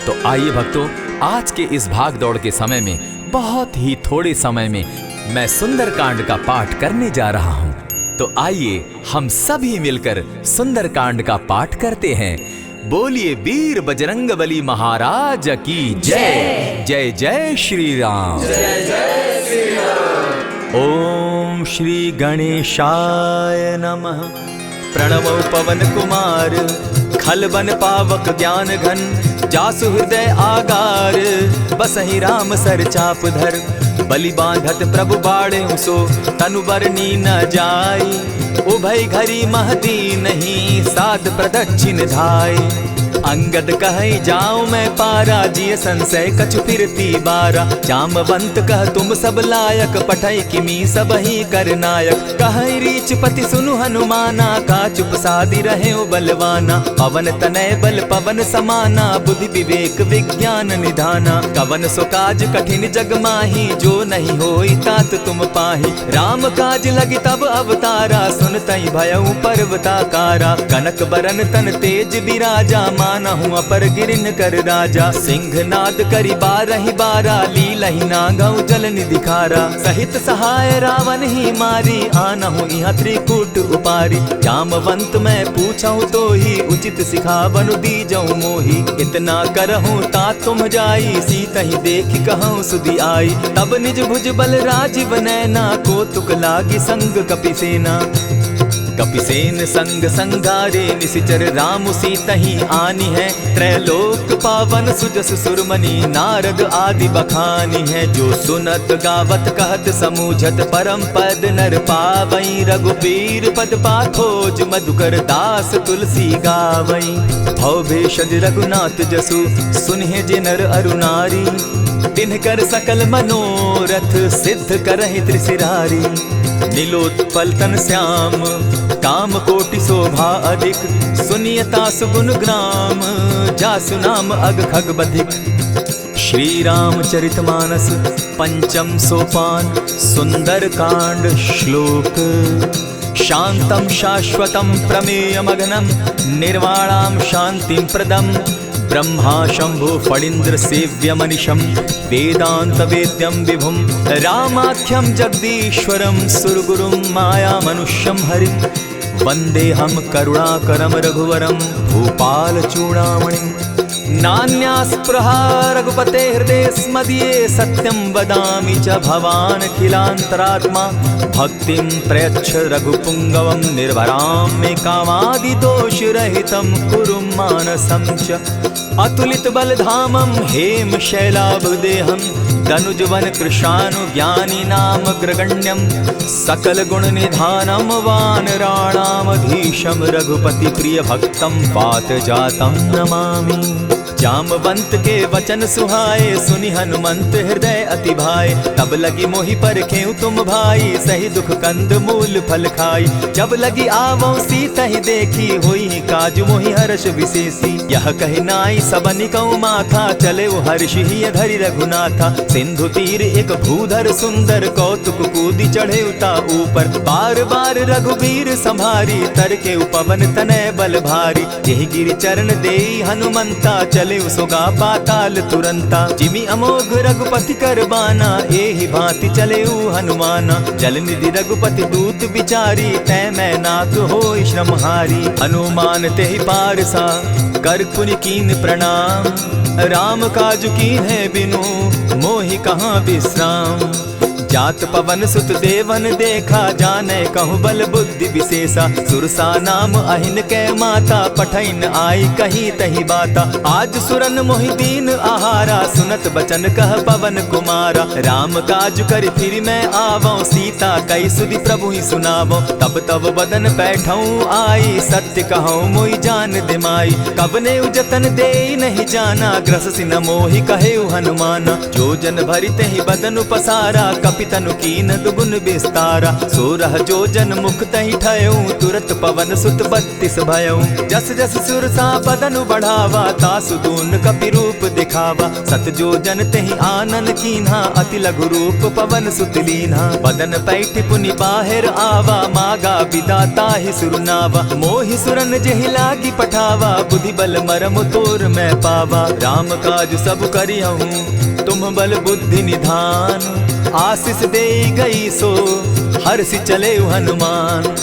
तो आइए भक्तों, आज के इस भाग दौड़ के समय में बहुत ही थोड़े समय में मैं सुंदरकांड का पाठ करने जा रहा हूँ। तो आइए हम सभी मिलकर सुंदरकांड का पाठ करते हैं। बोलिए वीर बजरंगबली महाराज की जय। जय जय श्री राम। जय जय श्री राम। ओम श्री गणेशाय नमः। प्रणवो पवन कुमार, खलबन पावक ज्ञान घन, जासु हृदय आगार, बसहि राम सर चाप धर, बलि बांधत प्रभु बाढ़े सो, तनु बरनी न जाई, उभय घरी महदी नहीं, साध प्रदक्षिण धाई। अंगद कहे जाऊं मैं पारा, जिय संशय कछु फिरती बारा, जामवंत कह तुम सब लायक, पठै किमी सब ही कर नायक। कहे रीच पति सुनु हनुमाना, का चुप सादी रहे बलवाना, पवन तनय बल पवन समाना, बुद्धि विवेक विज्ञान निधाना। कवन सो काज कठिन जग माही, जो नहीं होई तात तुम पाही। राम काज लगी तब अवतारा, सुनतई भयउ पर्वताकारा। कनक बरन तन तेज बिराजा, मानहु अपर गिरिन कर राजा। सिंहनाद करि बारहि बारा, लीलहि नागौ जल निधि खारा। सहित सहाय रावण ही मारी, आनहु इहाँ त्रिकूट उपारी। जामवंत मैं पूछऊं तो ही, उचित सिखावनु दीजऊं मोही। इतना करहूं तात तुम जाई, सीतहि देखि कहूं सुधि आई। तब निज भुज बल राजीव नैना, को तुक लागी संग कपिसेना। कपिसेन संग संगारे, निशिचर राम सीतहि आनी है। त्रैलोक पावन सुजस सुरमणि, नारद आदि बखानी है। जो सुनत गावत कहत समूझत, परम पद नर पावई। रघुबीर पद पाखोज, मधुकर दास तुलसी गावई। भव भेषज रघुनाथ जसु, सुनहि जे नर अरु नारी। तिनकर सकल मनोरथ, सिद्ध करहि त्रिशिरारी। नीलोत्पल तन श्याम, काम कोटि शोभा अधिक। सुनियता सुगुन ग्राम, जासु नाम अग खग बधिक। श्री रामचरित मानस पंचम सोपान, सुंदर कांड श्लोक। शांतम शाश्वतम प्रमेयमघनम, निर्वाणाम शांतिम प्रदम। ब्रह्मा शंभु फणीन्द्र सेव्य मनिशम, वेदांत वेद्यम विभुम। रामाख्यम जगदीश्वरम, सुरगुरुम माया मनुष्यम हरिम। वंदे हम करुणाकरम रघुवरम, भूपाल चूड़ामणिम। नान्यास्पृहा रघुपते हृदय स्मदीये, सत्यं वदामि च भवानखिलान्तरात्मा। भक्तिं प्रयच्छ रघुपुङ्गवं, निर्भरां मे कामादिदोषरहितं, कुरु मानसं च। अतुलित बलधामं हेम शैलाभदेहं, दनुजवन कृशानुज्ञानी नाम ग्रगण्यं। सकल गुण निधानं वानराणामधीशं, रघुपति प्रिय भक्तं पात जातं नमामि। जामवंत के वचन सुहाए, सुनि हनुमंत हृदय अति भाए। तब लगी मोहि परखेउ तुम भाई, सही दुख कंद मूल फल खाई। जब लगी आवो सीतहि देखी, होई काज मोहि हर्ष विशेषी। यह कहि नाई सबनि कौ माथा, चले वो हर्ष ही धरि रघुनाथा। सिंधु तीर एक भूधर सुंदर, कौतुक कूदी चढ़े उता ऊपर। बार बार रघुबीर संभारी, तरके पवन तनय बल भारी। यही गिरि चरण देई हनुमंता, चले सुगा पाताल तुरंता। जिमि अमोघ रघुपति कर बाना, एहि भांति चले हनुमाना। जल निधि रघुपति दूत बिचारी, तै मैं नाथ होई श्रमहारी। हनुमान तेहि पारसा, कर पुनि कीन प्रणाम। राम काज कीन है बिनु, मोहि कहाँ विश्राम। जात पवन सुत देवन देखा, जाने कहूँ बल बुद्धि विशेषा। सुरसा नाम अहिन कै माता, पठैन आई कही तही बाता। आज सुरन मोहि दीन आहारा, सुनत बचन कह पवन कुमारा। राम काज कर फिर मैं आवो, सीता कई सुधि प्रभु ही सुनावो। तब तब बदन बैठऊँ आई, सत्य कहूँ मोहि जान दिमाई। कबने उजतन दे नहीं जाना, ग्रस सिन मोहि कहे हनुमाना। जो जन भरिते ही बदन पसारा, कपि तनु कीन दुगुन विस्तारा। सोरह जो जन मुख तहि ठयऊ, तुरत पवन सुत 32 भयऊ। जस जस सुरसा बदनु बढ़ावा, तासु दून कपि रूप दिखावा। देखावा। सत जो जन तेहि आनन कीन्हा, अति लघु रूप पवन सुत लीन्हा। बदन पैठ पुनि बाहिर आवा, मागा विदाता ही सुरनावा। मोहि सुरन जेहि लागी पठावा, बुद्धि बल मरम तोर मैं पावा। राम काज सब करिहूँ तुम बल बुद्धि निधान। आशीष दे गई सो हर्षि चले हनुमान।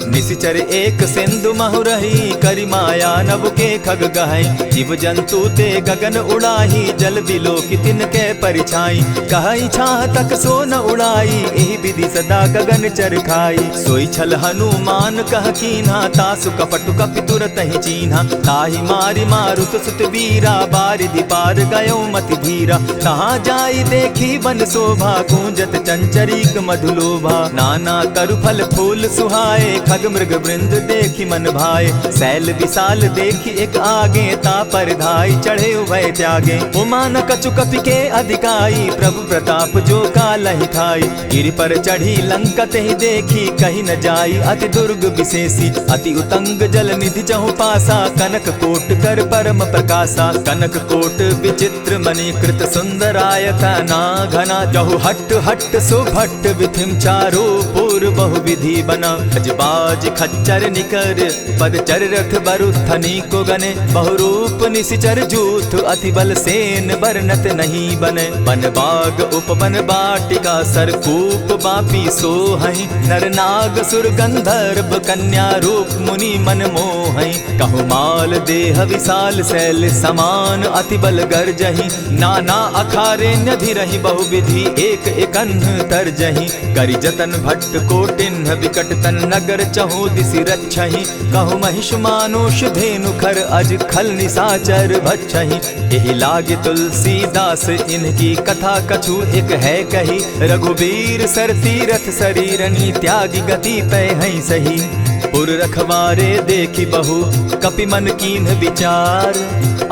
निशिचर एक सिंधु महु रही, करि माया नभ के खग गहई। जीव जंतु ते गगन उड़ाही, जल बिलो की तिनके परिछाई। कहई छाह तक सो न उड़ाई, एहि विधि सदा गगन चर खाई। सोई छल हनुमान कह कीन्हा, तासु कपटु कपि तुरत ही चीन्हा। ताहि मारि मारुत सुत वीरा, बारिधि पार गयो मति धीरा। कहाँ जाई देखी वन शोभा, गूंजत चंचरीक मधुलोभा। नाना तरु फल फूल सुहाए, खग मृग वृंद देखी मन भाए। सैल विशाल देखी एक आगे, तापर धाई चढ़े उभय त्यागे। उमान कछु कपि के अधिकाई, प्रभु प्रताप जो कालहि खाई। गिरि पर चढ़ी लंका तेहि देखी, कहीं न जाई अति दुर्ग विशेषी। अति उतंग जल निधि चहु पासा, कनक कोट कर परम प्रकाशा। कनक कोट विचित्र मणिकृत सुंदरायता ना घना। जहु हट हट सुभट विधिम चारो पूर्व बहुविधि बना। बाज खच्चर निकर पद चर रथ बरुथनी को गने। बहुरूप निशिचर जूथ अति बल सेन बरनत नहीं बने। बन बाग उपवन बाटिका सरकूप बापी सोहई। नर नाग सुर गंधर्व कन्या रूप मुनि मन मोहई। कहु माल देह विशाल शैल समान, अति बल गर्जही। नाना अखारे नधि रही, बहुविधि एक एकन्ह तरजही। करि जतन भट्ट कोटिन्ह विकट तन नगर चहु दिसि रक्षहि। कहु महिष मानुष धेनु खर, अज खल निशाचर भक्षहि। एहि लागे तुलसीदास इनकी कथा, कछु एक है कही। रघुबीर सर तीरथ शरीरनी, त्यागी गति पै हई सही। पुर रखवारे देखी बहु, कपि मन कीन्ह विचार।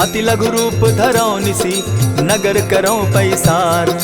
अति लघु रूप धरौ निसी, नगर करौ पैसार।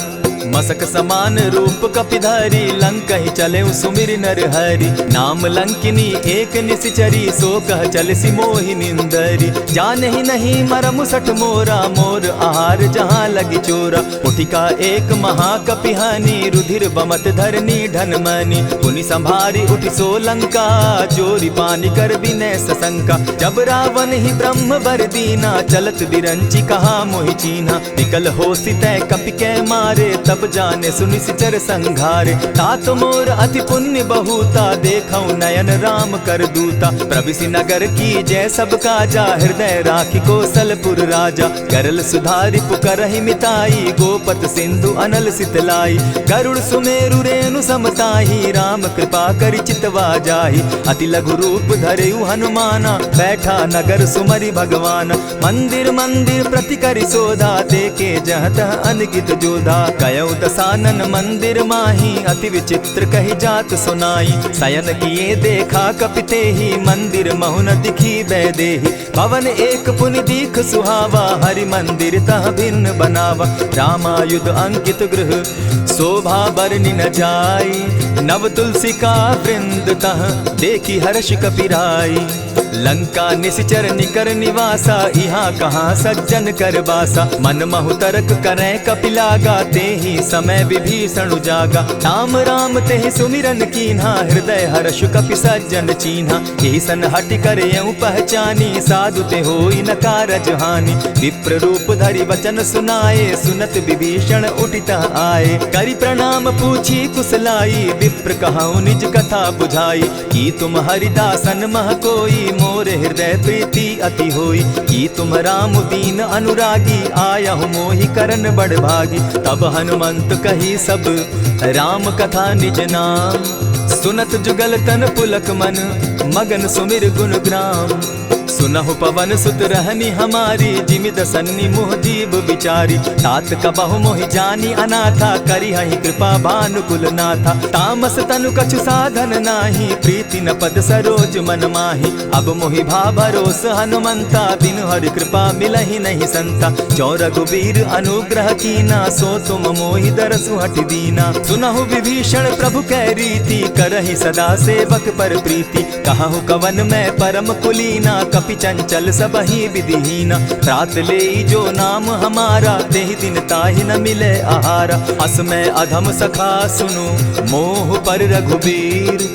मसक समान रूप कपिधारी, लंकहि चले सुमिर नर हरि। नाम लंकिनी एक निशिचरी, सो कह चल सी मोहि निंदरी। जानहि नहीं मरम सठ मोरा, मोर आहार जहाँ लगी चोरा। उठिका एक महाकपिहानी, रुधिर बमत धरनी ढनमनी। पुनि संभारी उठि सो लंका, चोरी पानी कर विनय सशंका। जब रावण ही ब्रह्म बर दीना, चलत बिरंची कहा मोहि चीन्हा। निकल होसी तै कपि कै मारे, तब जाने सुनि सिचर संघारे। तात मोर अति पुण्य बहुता, देखऊं नयन राम कर दूता। प्रविशि नगर की जय सब काजा, हृदय राखी कौशलपुर राजा। करल सुधारि पुकरहि मिताई, गोपत सिंधु अनल सितलाई। गरुड़ सुमेरु रेणु समताही, राम कृपा करि चितवा जाहि। अति लघु रूप धरेउ हनुमाना, बैठा नगर सुमरि भगवान। मंदिर मंदिर प्रति करि सोधा, देखे जहाँ तहाँ अनगित जोधा। कयौ दसानन मंदिर माही, अति विचित्र कही जात सुनाई। शयन किए देखा कपिते ही, मंदिर महु न दिखी बैदेही। भवन एक पुनि दीख सुहावा, हरि मंदिर तह भिन्न बनावा। रामायुध अंकित गृह शोभा बरनि न जाई। नव तुलसी का वृंद तह देखी हर्ष कपिराई। लंका निशिचर निकर निवासा, यहाँ कहाँ सज्जन कर बासा। मन महु तरक करै कपिलागा, तेहि समय विभीषण जागा। राम राम तेहि सुमिरन कीन्हा, हृदय हर्ष कपि सज्जन चीन्हा। एहि सन हटि कर यूं पहचानी, साधु ते होई न कारज हानि। विप्र रूप धरि वचन सुनाए, सुनत विभीषण उठितः आए। करि प्रणाम पूछी कुशलाई, विप्र कहऊँ निज कथा बुझाई। कि तुम हरिदासन मह कोई, मोर हृदय प्रीति अति होई। कि तुम राम दीन अनुरागी, आयहु मोहि करन बड़ भागी। तब हनुमंत कही सब राम कथा निज नाम। सुनत जुगल तन पुलक मन, मगन सुमिर गुण ग्राम। सुनहु पवन सुत रहनी हमारी, जिमिद सन्नि मुह जीव विचारी। तात कबहु मोहि जानी अनाथा, करी हहि कृपा भानुकुल नाथा। तामस तनु कछु साधन नाही, प्रीति न पद सरोज मन माही। अब मोहि भा भरोस हनुमंता, बिनु हरि कृपा मिलहि नहीं संता। जो रघुबीर अनुग्रह कीना, सो तुम मोहि दरसु हटि दीना। सुनहु विभीषण प्रभु कै रीति, करहि सदा सेवक पर प्रीति। कहहु कवन मैं परम कुलीना, कपि चंचल सबहि विधिहीना। रात ले जो नाम हमारा, तेहि दिन ताहि न मिले आहारा। असमय अधम सखा सुनु, मोह पर रघुबीर।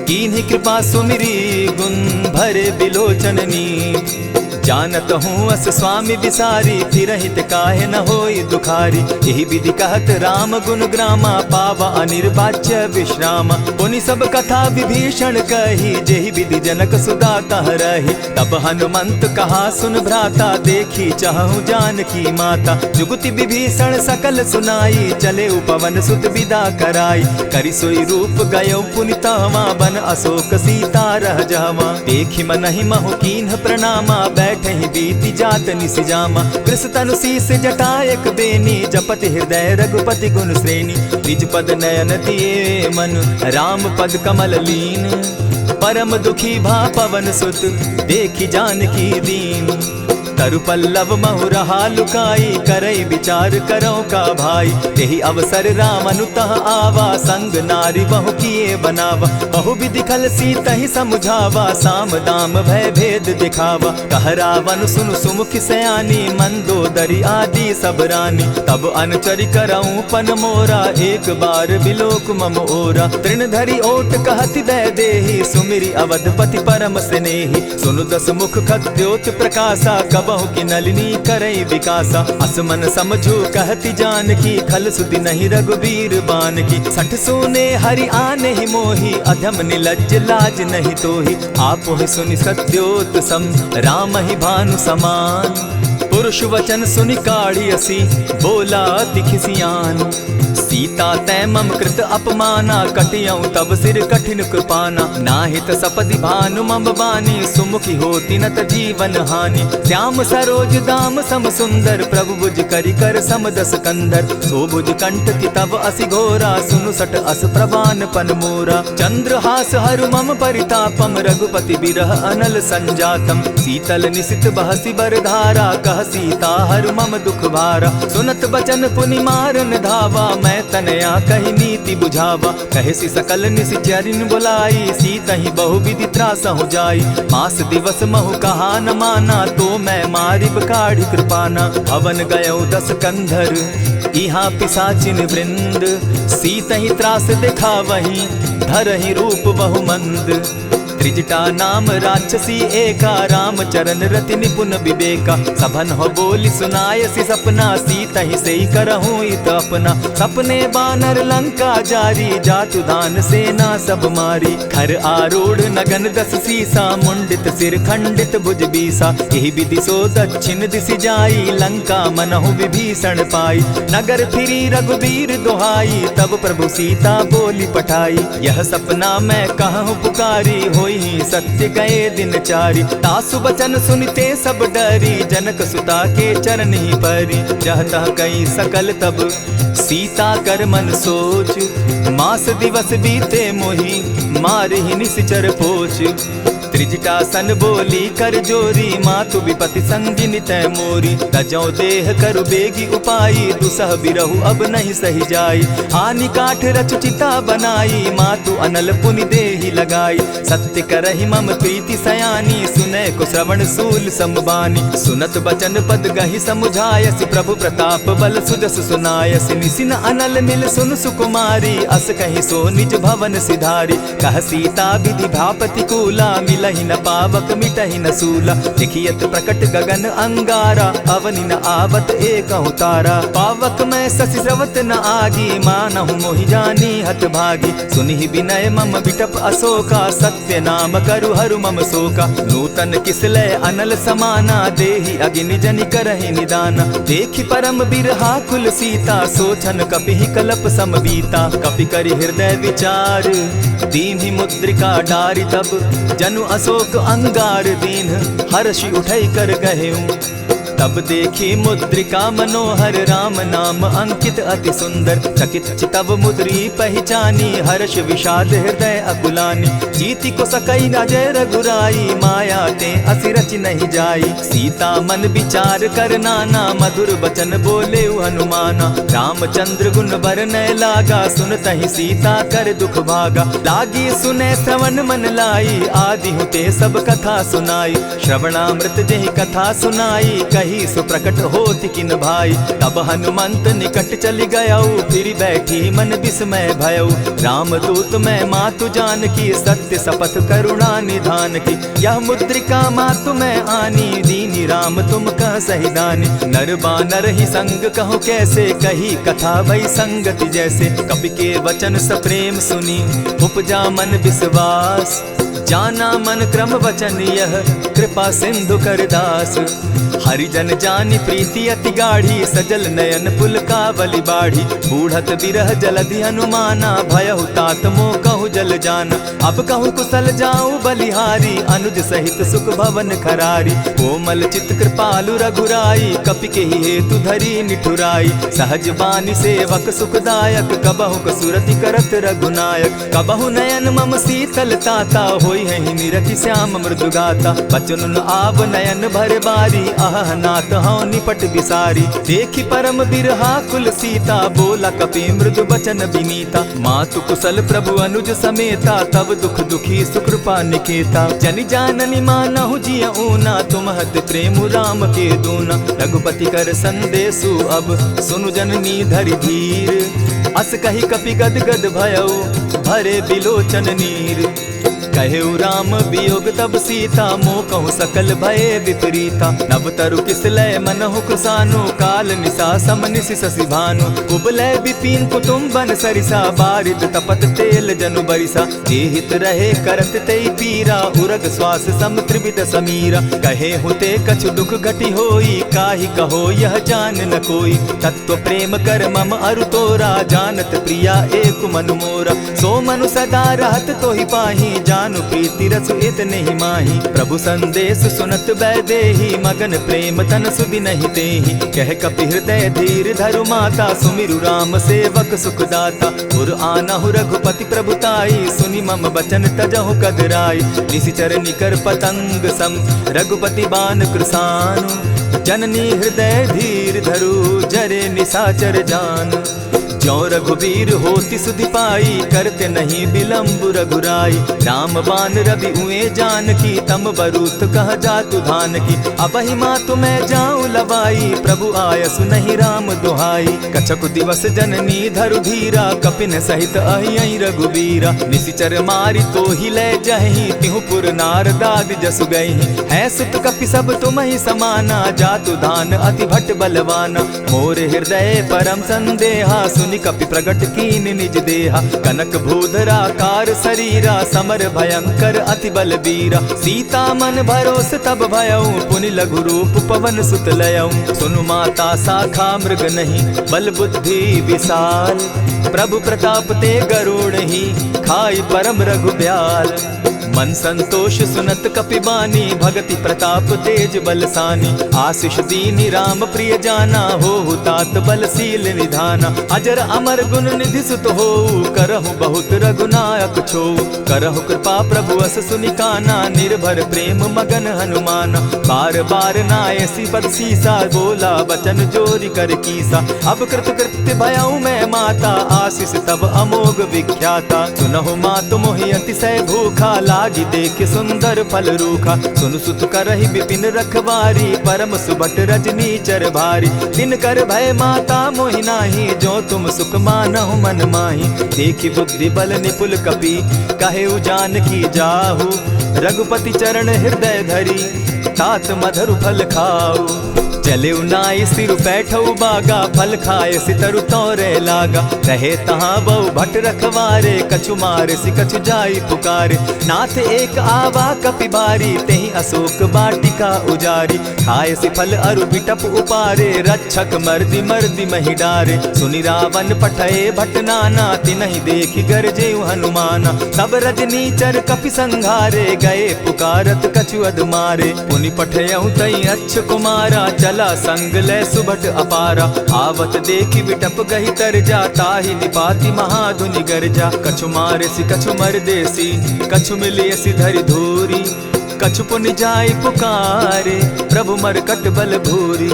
कीन्ही कृपा सुमिरी, गुण भरे बिलोचन नीर। जानत हूँ अस स्वामी विसारी, फिरहित काहे न होई दुखारी। यही विधि कहत राम गुण ग्रामा, पावा अनिर्वाच्य विश्रामा। पुनि सब कथा विभीषण कही, जेहि विधि जनक सुता कह रही। तब हनुमंत कहा सुन भ्राता, देखी चाहूँ जानकी माता। जुगति विभीषण सकल सुनाई, चले पवन सुत विदा कराई। करि सोई रूप गयो पुनि तहवा, बन अशोक सीता रह जावा। देखी मनहि महु कीन्ह प्रणामा, बैठहि बीति जात निसिजामा। कृष तनु शीस जटा एक बेनी, जपति हृदय रघुपति गुण श्रेणी। निज पद नयन दिए मन, राम पद कमल लीन। परम दुखी भा पवन सुत, देखी जानकी दीन। तरु पल्लव महु रहा लुकाई, करई विचार करो का भाई। यही अवसर राम अनुतः आवा, संग नारी बहु किए बनावा। बहु विधि खल सीतहि समझावा, साम दाम भय भेद दिखावा। कह रावण सुन सुमुखि सयानी, मंदोदरी आदि सब रानी। तब अनुचरि करऊं पन मोरा, एक बार बिलोक मम ओरा। तृण धरि ओट कहति दय देहि, सुमिरि अवधपति परम स्नेही। सुनु दस मुख खद्योत प्रकाशा, बहु की नलिनी करई विकासा। असमन समझो कहती जानकी, खल सुधि नहीं रघुबीर बान की। सठ सोने हरि आने ही मोही, अधम निलज्ज लाज नहीं तोही। आप ही सुनि सत्योत सम, राम ही भानु समान। पुरुष वचन सुनि काढ़ियसी, बोला अति खिसियान। सीता तै मम कृत अपमाना, कटियऊं तब सिर कठिन कृपाना। नाहित सपदि भानु मम बानी, सुमुखी होती नत जीवन हानि। श्याम सरोज दाम सम सुंदर, प्रभु भुज करि कर सम दस कंधर। सो भुज कंठ की तब असि घोरा, सुनु सट अस प्रवान पन मोरा। चंद्रहास हरु मम परितापम, रघुपति बिरह अनल संजातम। शीतल निशित बहसी बरधारा, कह सीता हरु मम दुख भारा। सुनत बचन पुनि मारन धावा, मैं तनया कही नीति बुझावा। कहसी सकल निश्चरिन बुलाई, सीतहि बहु विधि त्रास हो जाई। मास दिवस महु कहा न माना, तो मैं मारिब काढ़ी कृपाना। भवन गयो दस कंधर, इहाँ पिशाचिन वृंद। सीतहि त्रास दिखावहि, धरहि रूप बहु मंद। त्रिजटा नाम राक्षसी एका, राम चरण रति निपुण विवेका। सभन हो बोली सुनायसी सपना, सीतहि सेई करहूँ इत अपना। सपने बानर लंका जारी, जातु दान सेना सब मारी। खर आरूढ़ नगन दस सीसा, मुंडित सिर खंडित भुज बीसा। यही विधि सो दक्षिण दिशि जाई, लंका मनहु विभीषण पाई। नगर फिरी रघुबीर दोहाई, तब प्रभु सीता बोली पठाई। यह सपना मैं कहूँ पुकारी, होई सत्य गए दिन चारी। तासु बचन सुनते सब डरी, जनक सुता के चरण ही परी। जहतः कई सकल तब सीता कर मन सोच, मास दिवस बीते मोही, मारहि निश्चर पोच। त्रिजटा सन बोली कर जोरी, मातु विपति संगिनी तै मोरी। तजौ देह करु बेगी उपाई, दुसह बिरहु अब नहीं सही जाई। हानि काठ रचु चिता बनाई, मातु अनल पुनि देहि लगाई। सत्य करहि मम प्रीति सयानी, सुनै को श्रवण सूल समबानी। सुनत बचन पद गहि समुझायसि, प्रभु प्रताप बल सुजस सुनायसि। निसिन अनल मिल सुन सुकुमारी, अस कहि सो निज भवन सिधारी। कह सीता विधि भापति कूला, मिलहि न पावक मिटहि न सूला। देखियत प्रकट गगन अंगारा, अवनि न आवत एकहु तारा। पावक मैं शशि स्रवत न आगी, मानहु मोहि जानी हत भागी। सुनिहि विनय मम बिटप अशोका, सत्य नाम करु हरु मम शोका। नूतन किसलय अनल समाना, देहि अगिनि जनि करहि निदाना। देखि परम बिरहा कुल सीता, सोचन कपिहि कलप सम बीता। कपि करि हृदय विचार, दीन्हि मुद्रिका डारि। तब जनु अशोक अंगार दीन, हर्षि उठै कर गहेऊ। तब देखी मुद्रिका मनोहर राम नाम अंकित अति सुंदर। चकित चितव मुद्री पहचानी हर्ष विषाद हृदय अकुलानी। जीति को सकई न जय रघुराई माया ते असिरच नहीं जाई। सीता मन विचार कर नाना मधुर बचन बोले हनुमाना। रामचंद्र गुण बरनय लागा सुनतहि सीता कर दुख भागा। लागी सुने श्रवण मन लाई आदि हुते सब कथा सुनाई। श्रवणामृत जेहि कथा सुनाई कही सो प्रकट होति किन भाई। तब हनुमंत निकट चली गयऊ फिर बैठी मन विस्मय भयऊ। रामदूत मैं मातु जान की सत्य शपथ करुणा निधान की। यह मुद्रिका मातु मैं आनी दीनी राम तुम कह सही दानी। नर बानर ही संग कहूँ कैसे कही कथा भई संगति जैसे। कपि के वचन सप्रेम सुनी उपजा मन विश्वास। जाना मन क्रम वचन यह कृपा सिंधु कर दास। हरिजन जानी प्रीति अति गाढ़ी सजल नयन पुलकावली बाढ़ी। बूढ़त बिरह जलधि हनुमाना भयहु तात मोह कहु जल जाना। अब कहु कुशल जाऊं बलिहारी अनुज सहित सुख भवन खरारी। कोमल चित कृपालु रघुराई कपि के हेतु धरी निठुराई। सहज बानी सेवक सुखदायक कबहु कसुरति करत रघुनायक। कबहु नयन मम शीतल ताता होई है निरखि श्याम मृदु गाता। बचन आव नयन भर बारी आह नाथ हौ निपट विसारी। देखी परम बिरहा कुल सीता बोला कपि मृदु बचन विनीता। मातु कुशल प्रभु अनुज समेता तब दुख दुखी सुकृपा निकेता। जनि जाननी मानहु जिय ऊना तुम्हत प्रेम राम के दूना। रघुपति कर संदेशु अब सुनु जननी धरि धीर। अस कही कपि गद गद भयऊ भरे बिलोचन नीर। कहेउ राम वियोग तब सीता मोह कहूँ सकल भये विपरीता। नव तरु किसलय मनहु कुसानु काल निशा समनिशि शशि भानु। कुबलय विपिन कुटुम्बन सरिसा बारिद तपत तेल जनु बरिसा। जेहित रहे करत तेई पीरा उरग श्वास सम त्रिविध समीरा। कहे हुते कछु दुख घटी होई काहि कहो यह जान न कोई। तत्व प्रेम कर मम अरु तोरा जानत प्रिया एक मनु मोरा। सो मनु सदा रहत तोहि पाही जानु प्रीति रसु इतने ही माही। प्रभु संदेश सुनत बैदेही मगन प्रेम तन सुधि नहीं तेहि। कह कपि हृदय धीर धरु माता सुमिरु राम सेवक सुखदाता। उर आनहु रघुपति प्रभुताई सुनि मम बचन तजहु कदराई। निशिचर निकर पतंग सम रघुपति बान कृसानु। जननी हृदय धीर धरु जरे निशाचर जान। ज्यों रघुबीर होति सुधि पाई करते नहीं विलम्ब रघुराई। राम बान रवि उए जान की तम बरूथ कह जातु धान की। अबहि मातु मैं जाऊं लवाई प्रभु आयसु नहीं राम दुहाई। कछक दिवस जननी धरु धीरा कपिन सहित अहि रघुबीरा। निशिचर मारी तो ही ले जहि तिहु पुर नार दाद जसु गई। है सुत कपि सब तुम ही समाना जातु धान अति भट बलवाना। मोर हृदय परम संदेहा सुनि कपि प्रगट कीन निज देहा। कनक भूधरा कार शरीरा समर भयंकर अति बलबीरा। सीता मन भरोस तब भयऊ पुनि लघु रूप पवन सुत लयऊ। सुनु माता शाखा मृग नहीं बल बुद्धि विशाल। प्रभु प्रताप ते गरुड़ ही खाई परम रघुब्याल। मन संतोष सुनत कपि बानी भगति प्रताप तेज बलसानी। आशीष दीनी राम प्रिय जाना हो तात बलशील निधाना। अजर अमर गुण निधि सुत हो करहु बहुत रघुनायक छो। करहु कृपा प्रभु अस सुनिकाना निर्भर प्रेम मगन हनुमाना। बार बार नायसी पद सीसा बोला बचन जोरी कर कीसा। अब कृत कृत्य भयऊ मैं माता आशीष तब अमोघ विख्याता। सुनहु मातु मोहि अतिशय भूखा लागी देख सुंदर फल रूखा। सुनु सुत करहि विपिन रखवारी परम सुबट रजनी चर भारी। दिन कर भय माता मोहि नाही जो तुम सुख मानहु मन माही। देखी बुद्धि बल निपुल कपि कहे जान की जाहु। रघुपति चरण हृदय धरी तात मधुर फल खाऊ। चले नाई सिर बैठऊ बागा फल खाए सितरु तोरे लागा। रहे तहाँ बहु भट रखवारे कछु मार सि कछु जाई पुकारे। नाथ एक आवा कपि बारी तेहि अशोक बाटिका उजारी। खाए सि फल अरु बिटप उपारे रक्षक मर्दि मर्दि महि डारे। सुनि रावण पठये भट नाना तिनहि देखि गरजे हनुमाना। तब रजनी चर कपि संघारे गए पुकारत कछु अध मारे। पुनि पठयऊ तई अच्छ कुमारा चल चला संग ले सुभट अपारा। आवत देखी बिटप गही तर जा, ताहि निपाति महाधुनि गर्जा। कछु मारेसी कछु मर देसी, कछु मिलियसी धरि धूरी। कछु पुनि जाय पुकारे, प्रभु मरकट बल भूरी।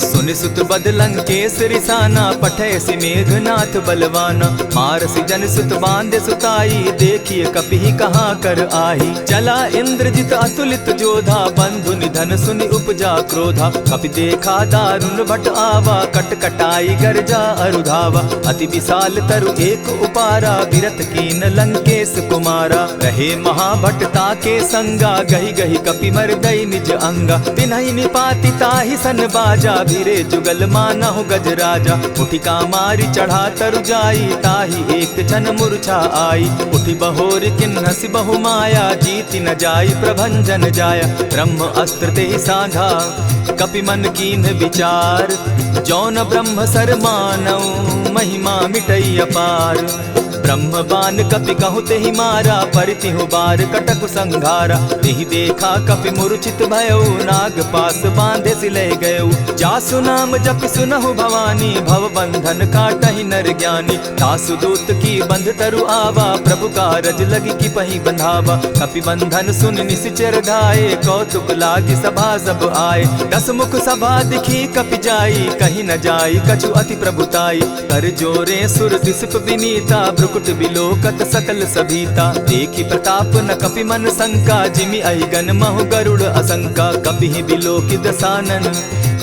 सुनि सुत बद लंकेश रिसाना, पठैसी मेघनाथ बलवाना। मारसी जन सुत बांधे सुताई, देखिए कपिहि कहाँ कर आही। चला इंद्रजित अतुलित जोधा, बंधु निधन सुनि उपजा क्रोधा। कपि देखा दारुण भट आवा, कट कटाई गर्जा अरुधावा। अति विशाल तरु एक उपारा, विरत कीन लंकेश कुमारा। रहे महाभट ताके संगा, गही गही कपि मरदई निज अंगा। तिन्हि निपाति ताहि सन बाजा, भीरे जुगल मानहु गजराजा। उठि कामारी चढ़ा तरु जाई, ताहि एक जन मूर्छा आई। उठि बहोर किन्हसि बहु माया, जीति न जाई प्रभंजन जाया। ब्रह्म अस्त्र तेहि साधा, कपि मन कीन विचार। जौन ब्रह्म सर मानऊ, महिमा मिटई अपार। ब्रह्म बान कपि कहु तेहि मारा, परितिहु बार कटक संघारा। तेहि देखा कपि मूर्छित भयउ, नाग पास बांधे सिले गयउ। जासु नाम जपि सुनहु भवानी, भव बंधन काटहि नर ज्ञानी। तासु दूत की बंध तरु आवा, प्रभु कारज लगी की पही बंधावा। कपि बंधन सुन निसिचर धाये, कौतुक लागी सभा सब आए। 10 मुख सभा दिखी कपि जाई, कहीं न जाई कछु अति प्रभुताई। कर जोरे सुर दिसप विनीता, भ्रुकुट बिलोकत सकल सभीता। देखी प्रताप न कपि मन शंका, जिमि अहिगन महु गरुड़ असंका। कपिहि बिलोकि दसानन,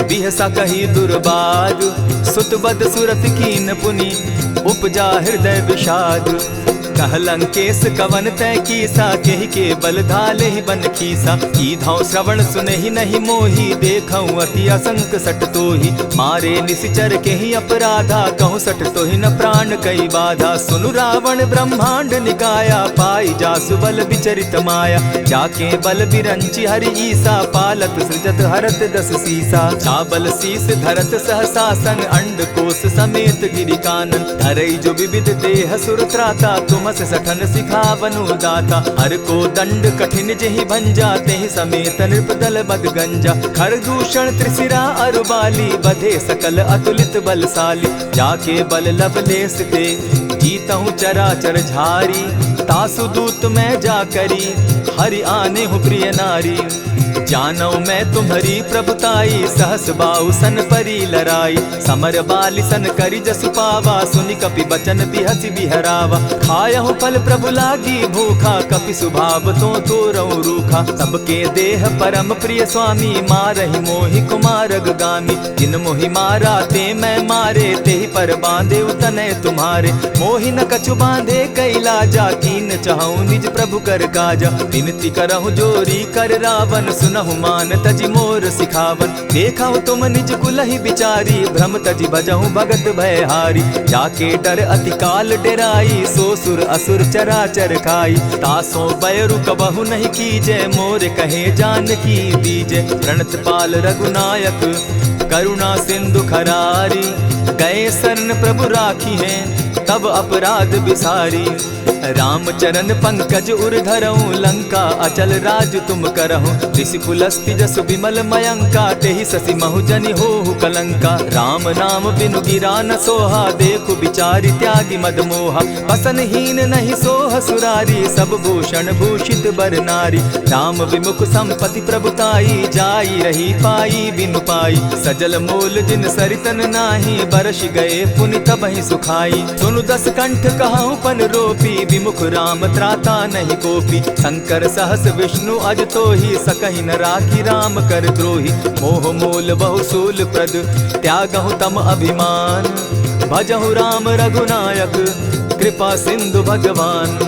बिहसा कही दुर्बाद। सुत बद सुरत कीन पुनि, उपजा हृदय विषाद। कह लंकेश कवन तै कीसा, केहि के बल धाले ही बन खीसा। कीधौ श्रवण सुनहि नहीं मोही, देखऊं अति असंक सट तोही। मारे निसिचर केहि अपराधा, कहूँ सट तोहि न प्राण कई बाधा। सुनु रावण ब्रह्मांड निकाया, पाई जासु बल विचरित माया। जाके बल बिरंचि हरि ईसा, पालत सृजत हरत 10 सीसा। चाबल शीस धरत सहसासन, अंड कोश समेत गिरि कानन। धरई जो विविध देह सुर त्राता, तुम से सठन सिखावनु दाता। हर को दंड कठिन जेहि भंजा, तेहि समेत नृपदल बद गंजा। खर दूषण त्रिशिरा अरुबाली, बधे सकल अतुलित बलशाली। जाके बल लवलेस ते, जीतहु चराचर झारी। तासु दूत मैं जाकरी, हरि आने हूँ प्रिय नारी। जानौ मैं तुम्हारी प्रभुताई, सहस बाहु सन परी लराई। समर बाली सन करि जसु पावा, सुनि कपि बचन बिहसि बिहरावा। खायहु फल प्रभु लागी भूखा, कपि सुभाव तो तोरऊ रूखा। सबके देह परम प्रिय स्वामी, मारहि मोहि कुमारग गामी। जिन मोहि मारा ते मैं मारे, तेहि पर बांधे उतने तुम्हारे। मोहि न कछु बांधे कैलाजा, कीन चहु निज प्रभु कर काजा। विनती करहु जोरी कर रावण, सुनहु मान तजि मोर सिखावन। देखहु तुम निज कुलहि बिचारी, भ्रम तजि भजहु भगत भयहारी। जाके डर अति काल डेराई, सो सुर असुर चराचर खाई। तासो बैरु कबहु नहीं कीजे, मोर कहे जानकी दीजे। प्रणत पाल रघुनायक, करुणा सिंधु खरारी। गए शरण प्रभु राखी हैं, तब अपराध बिसारी। राम चरण पंकज उर धरऊं, लंका अचल राज तुम करहूं। ऋषि पुलस्ति जसु विमल मयंका, तेहि ससि महु जनि होहु कलंका। राम नाम बिनु गिरा न सोहा, देखु बिचारी त्यागी मद मोहा। बसनहीन नहीं सोह सुरारी, सब भूषण भूषित बर नारी। राम विमुख संपति प्रभुताई, जाई रही पाई बिनु पाई। सजल मोल जिन सरितन नाही, बरस गए पुनि तबहि सुखाई। सुनु 10 कंठ कहूँ पन रोपी, विमुख राम त्राता नहीं कोपी। शंकर सहस विष्णु अज तोहि, सकहि न राखी राम कर द्रोही। मोह मूल बहु सूल प्रद, त्यागहु तम अभिमान। भजहु राम रघुनायक, कृपा सिंधु भगवान।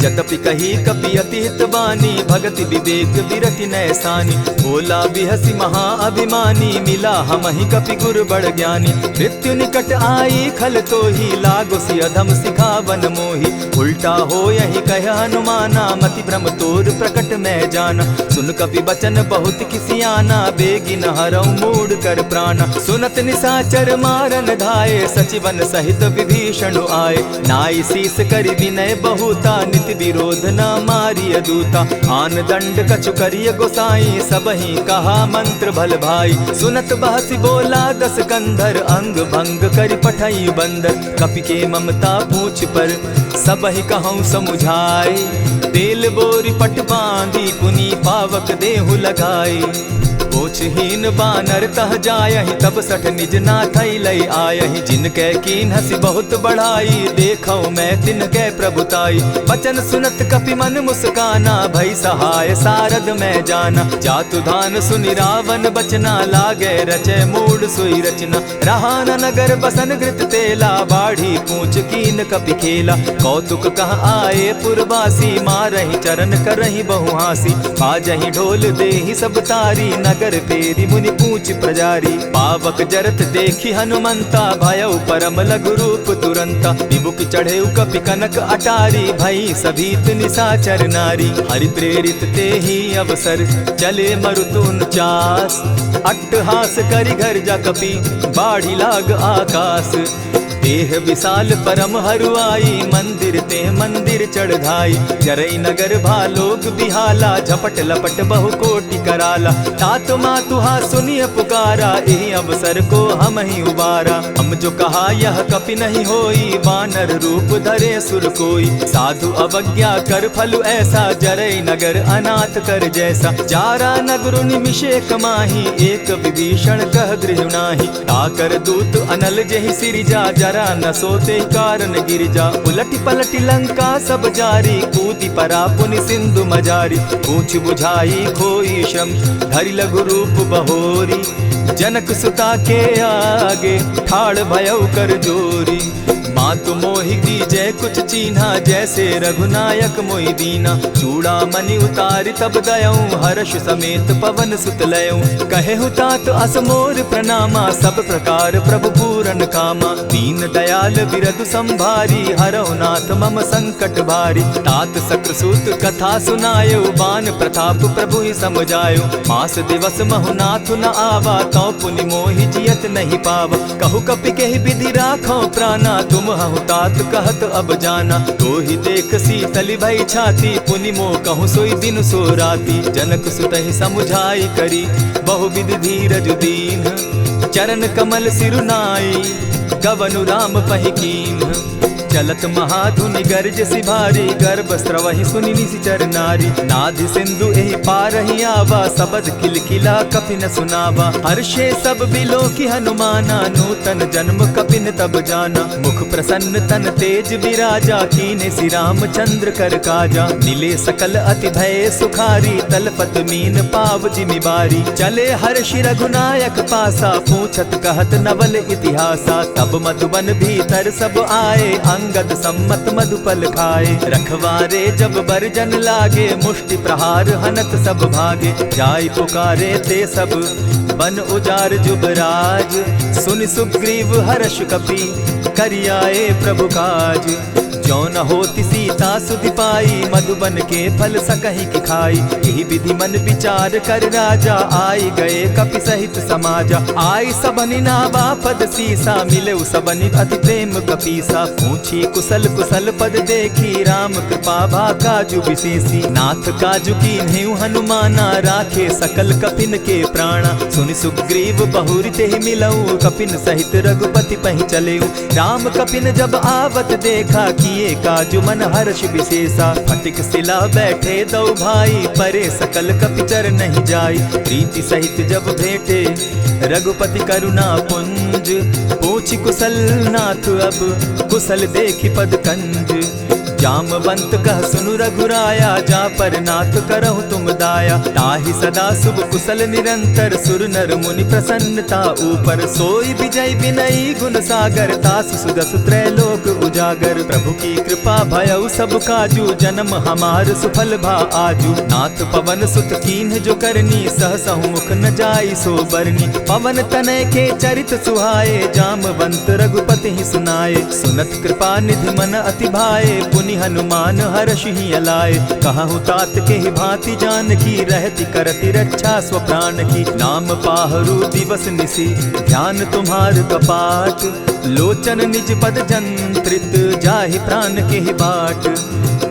जतपि कही कपि अति हित बानी, भगति विवेक विरति नैसानी। बोला बिहसी महा अभिमानी, मिला हमहि कपि गुर बड़ ज्ञानी। मृत्यु निकट आई खल तोहि, लागो सि अधम सिखावन मोहि। उल्टा हो यही कह हनुमाना, मति भ्रम तोर प्रकट मैं जाना। सुन कपि बचन बहुत किसियाना, बेगी न हरऊ मूढ़ कर प्राणा। सुनत निसाचर मारन धाये, सचिवन सहित विभीषण आए। नाई शीस करि विनय बहुता, नित सहित विरोध न मारिय दूता। आन दंड कछु करिय गोसाई, सबहि कहा मंत्र भल भाई। सुनत बहसी बोला दस कंधर, अंग भंग करि पठई बंदर। कपि के ममता पूछ पर, सबहि कहूँ समुझाए। तेल बोरी पट बांधी, पुनि पावक देहु लगाई। पूछहीन बानर तह जायहि, तब सठ निज नाथई लई आयहि। जिनके कीन हसी बहुत बढ़ाई, देखौ मैं तिनके प्रभुताई। बचन सुनत कपि मन मुस्काना, भई सहाय सारद मैं जाना। जातु धान सुनि रावण बचना, लागे रचे मूड सोई रचना। रहा न नगर बसन घृत तेला, बाढ़ी पूछ कीन कपि खेला। कौतुक कह आए पुरवासी, मारहि चरण करहि बहु हासी। बाजहि ढोल देहि सब तारी, नगर फेरी मुनि पूछ प्रजारी। पावक जरत देखी हनुमंता, भयउ परम लघु रूप तुरंता। विमुख चढ़े कपि कनक अटारी, भई सभीत निशाचर नारी। हरि प्रेरित ते ही अवसर, चले मरुतुन चास। अट्टहास करि घर जा कपि, बाढ़ी लाग आकाश। देह विशाल परम हरुआई, मंदिर ते मंदिर चढ़ाई। जरई नगर भालोग बिहाला, झपट लपट बहु कोटि कराला। तात मातुहा सुनिय पुकारा, एहि अवसर को हम ही उबारा। हम जो कहा यह कपि नहीं होई, वानर रूप धरे सुर कोई। साधु अवज्ञा कर फल ऐसा, जरई नगर अनाथ कर जैसा। जारा नगर निमिषे कमाही, एक विभीषण कह गृह नाही। ताकर दूत अनल जहि सिरिजा, जरा न सोते कारण गिरजा। उलटी पलटी लंका सब जारी, कूदी परा पुनि सिंधु मजारी। पूछ बुझाई खोई श्रम, धरि लघु रूप बहोरी। जनक सुता के आगे, ठाड़ भयउ कर जोरी। मातु मोहि दीजै कुछ चीन्हा, जैसे रघुनायक मोहि दीना। चूड़ा मणि उतारि तब दयऊं, हर्ष समेत पवन सुत लयऊं। कहे तात असमोर प्रणामा, सब प्रकार प्रभु पूरन कामा। दीन दयाल बिरधु संभारी, हरौ नाथ मम संकट भारी। तात सक्रसूत कथा सुनायो, बान प्रताप प्रभु ही समझायो। मास दिवस महु नाथ न आवा, तौ पुनि मोहि जियत नहीं पावा। कहु कपि केहि विधि राखो प्राणा, तुम हूँ तात कहत अब जाना। तो ही देख शीतल भई छाती, पुनि मो कहूँ सोई दिन सो राती। जनक सुतहि समुझाई करी, बहु विधि धीरज दीन। चरण कमल सिरुनाई, गवनु राम पहि कीन। चलत महाधुनि गर्ज सिभारी, गर्भ स्रवहि सुनि निशिचर नारी। नाधि सिंधु एहि पारहि आवा, सबद खिलखिला कपि न सुनावा। हर्षे सब बिलो की हनुमाना, नूतन जन्म कपिन तब जाना। मुख प्रसन्न तन तेज विराजा, कीने श्री रामचंद्र कर काजा। मिले सकल अति भय सुखारी, तलपत मीन पाव जिमि बारी। चले हर्षि रघुनायक पासा, पूछत कहत नवल इतिहासा। तब मधुबन भीतर सब आए, अंगद सम्मत मधुपल खाए। रखवारे जब बरजन लागे, मुष्टि प्रहार हनत सब भागे। जाय पुकारे ते सब, बन उजार जुबराज। सुन सुग्रीव हर्ष कपि, करियाए प्रभु काज। जो न होती सीता सुधि पाई, मधुबन के फल सकहि की खाई। यही विधि मन विचार कर राजा, आई गए कपि सहित समाजा। आई सबनि नावा पद सीसा, मिले सबनि अति प्रेम कपीसा। पूछी कुशल कुशल पद देखी, राम कृपा भा काजु विशेषी। नाथ काजु कीन्हेउ हनुमाना, राखे सकल कपिन के प्राणा। सुनि सुग्रीव बहुरि तेहि मिलऊ, कपिन सहित रघुपति पहि चलेऊ। राम कपिन जब आवत देखा, किए काजु मन हर्ष विशेषा। फटिक सिला बैठे दो भाई, परे सकल कपिचर नहीं जाई। प्रीति सहित जब भेटे, रघुपति करुणा पुंज। पूछि कुशल नाथ अब, कुशल देखि पद कंज। जामवंत कह सुनु रघुराया, जा पर नाथ करहु तुम दाया। ताहि सदा शुभ कुशल निरंतर, सुर नर मुनि प्रसन्नता ऊपर। सोई विजय विनयी गुण सागर, तास सुदस त्रैलोक उजागर। प्रभु की कृपा भयउ सब काजू, जन्म हमार सुफल भा आजू। नाथ पवन सुत कीन्ह जो करनी, सहसहु मुख न जाई सो बरनी। पवन तनय के चरित सुहाए, जामवंत रघुपति ही सुनाए। सुनत कृपा निधि मन अति भाए, पुनि हनुमान हर्ष ही अलाए। कहूँ तात के ही भांति जान की, रहती करती रक्षा स्व प्राण की। नाम पाहरु दिवस निसी, ध्यान तुम्हार कपाट। लोचन निज पद जंत्रित, जाहि प्राण के ही बाट।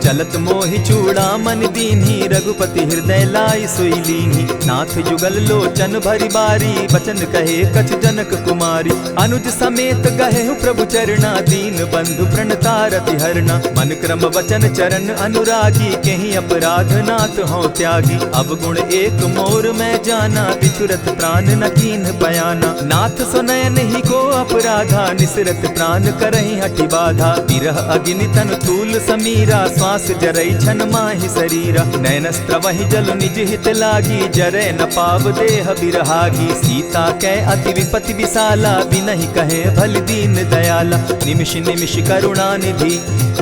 चलत मोहि चूड़ामन दीन्ही, रघुपति हृदय लाई सोई लीन्ही। नाथ जुगल लोचन भरी बारी, बचन कहे कछ जनक कुमारी। अनुज समेत गहे प्रभु चरणा, दीन बंधु प्रणतारति हरना। मन क्रम वचन चरण अनुरागी, कहीं अपराध नाथ हो त्यागी। अब गुण एक मोर में जाना, बिछुरत प्राण न कीन्ह बयाना। नाथ सुनयन ही को अपराधा, निसरत प्राण करहि हठि बाधा। विरह अग्नि तन तूल समीरा, श्वास जरई छन माहि शरीरा। नयनस्त्र वही जल निज हित लागी, जरै न पाव देह बिरहागी। सीता कै अति विपति विशाला, बिनहि कहे भल दीन दयाला। निमिष निमिष करुणा निधि,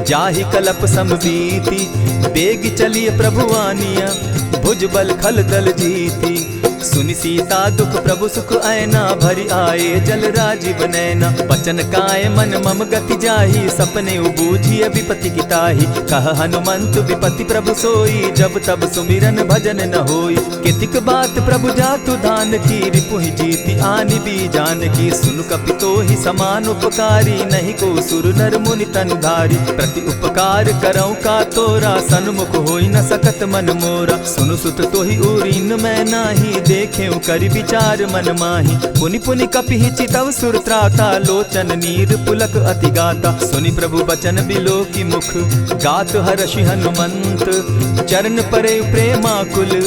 जाहि कलप समबीति। बेग चलिए प्रभु आनिया, भुजबल खल दल जीती। सुनि सीता दुख प्रभु सुख ऐना, भरि आए जल राजीव नैना। बचन काय मन मम गति जाहि, सपने बूझिय विपति की ताहि। कह हनुमंत विपति प्रभु सोई, जब तब सुमिरन भजन न होई। कितिक बात प्रभु जातु दान की, रिपुहि जीति आनि भी जान की। सुन कपि तोहि समान उपकारी, नहीं को सुर नर मुनि तन धारी। प्रति उपकार करौ का तोरा, सन्मुख होई न सकत मन मोरा। सुनु सुत तोहि उरीन मैं नाही, देखे करि विचार मन माही। पुनि पुनि कपि चितव सुर त्राता, लोचन नीर पुलक अति गाता। सुनि प्रभु बचन बिलो की मुख, गात हर्षि हनुमंत। चरण परे प्रेमाकुल,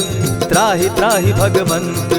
त्राहि त्राहि भगवंत।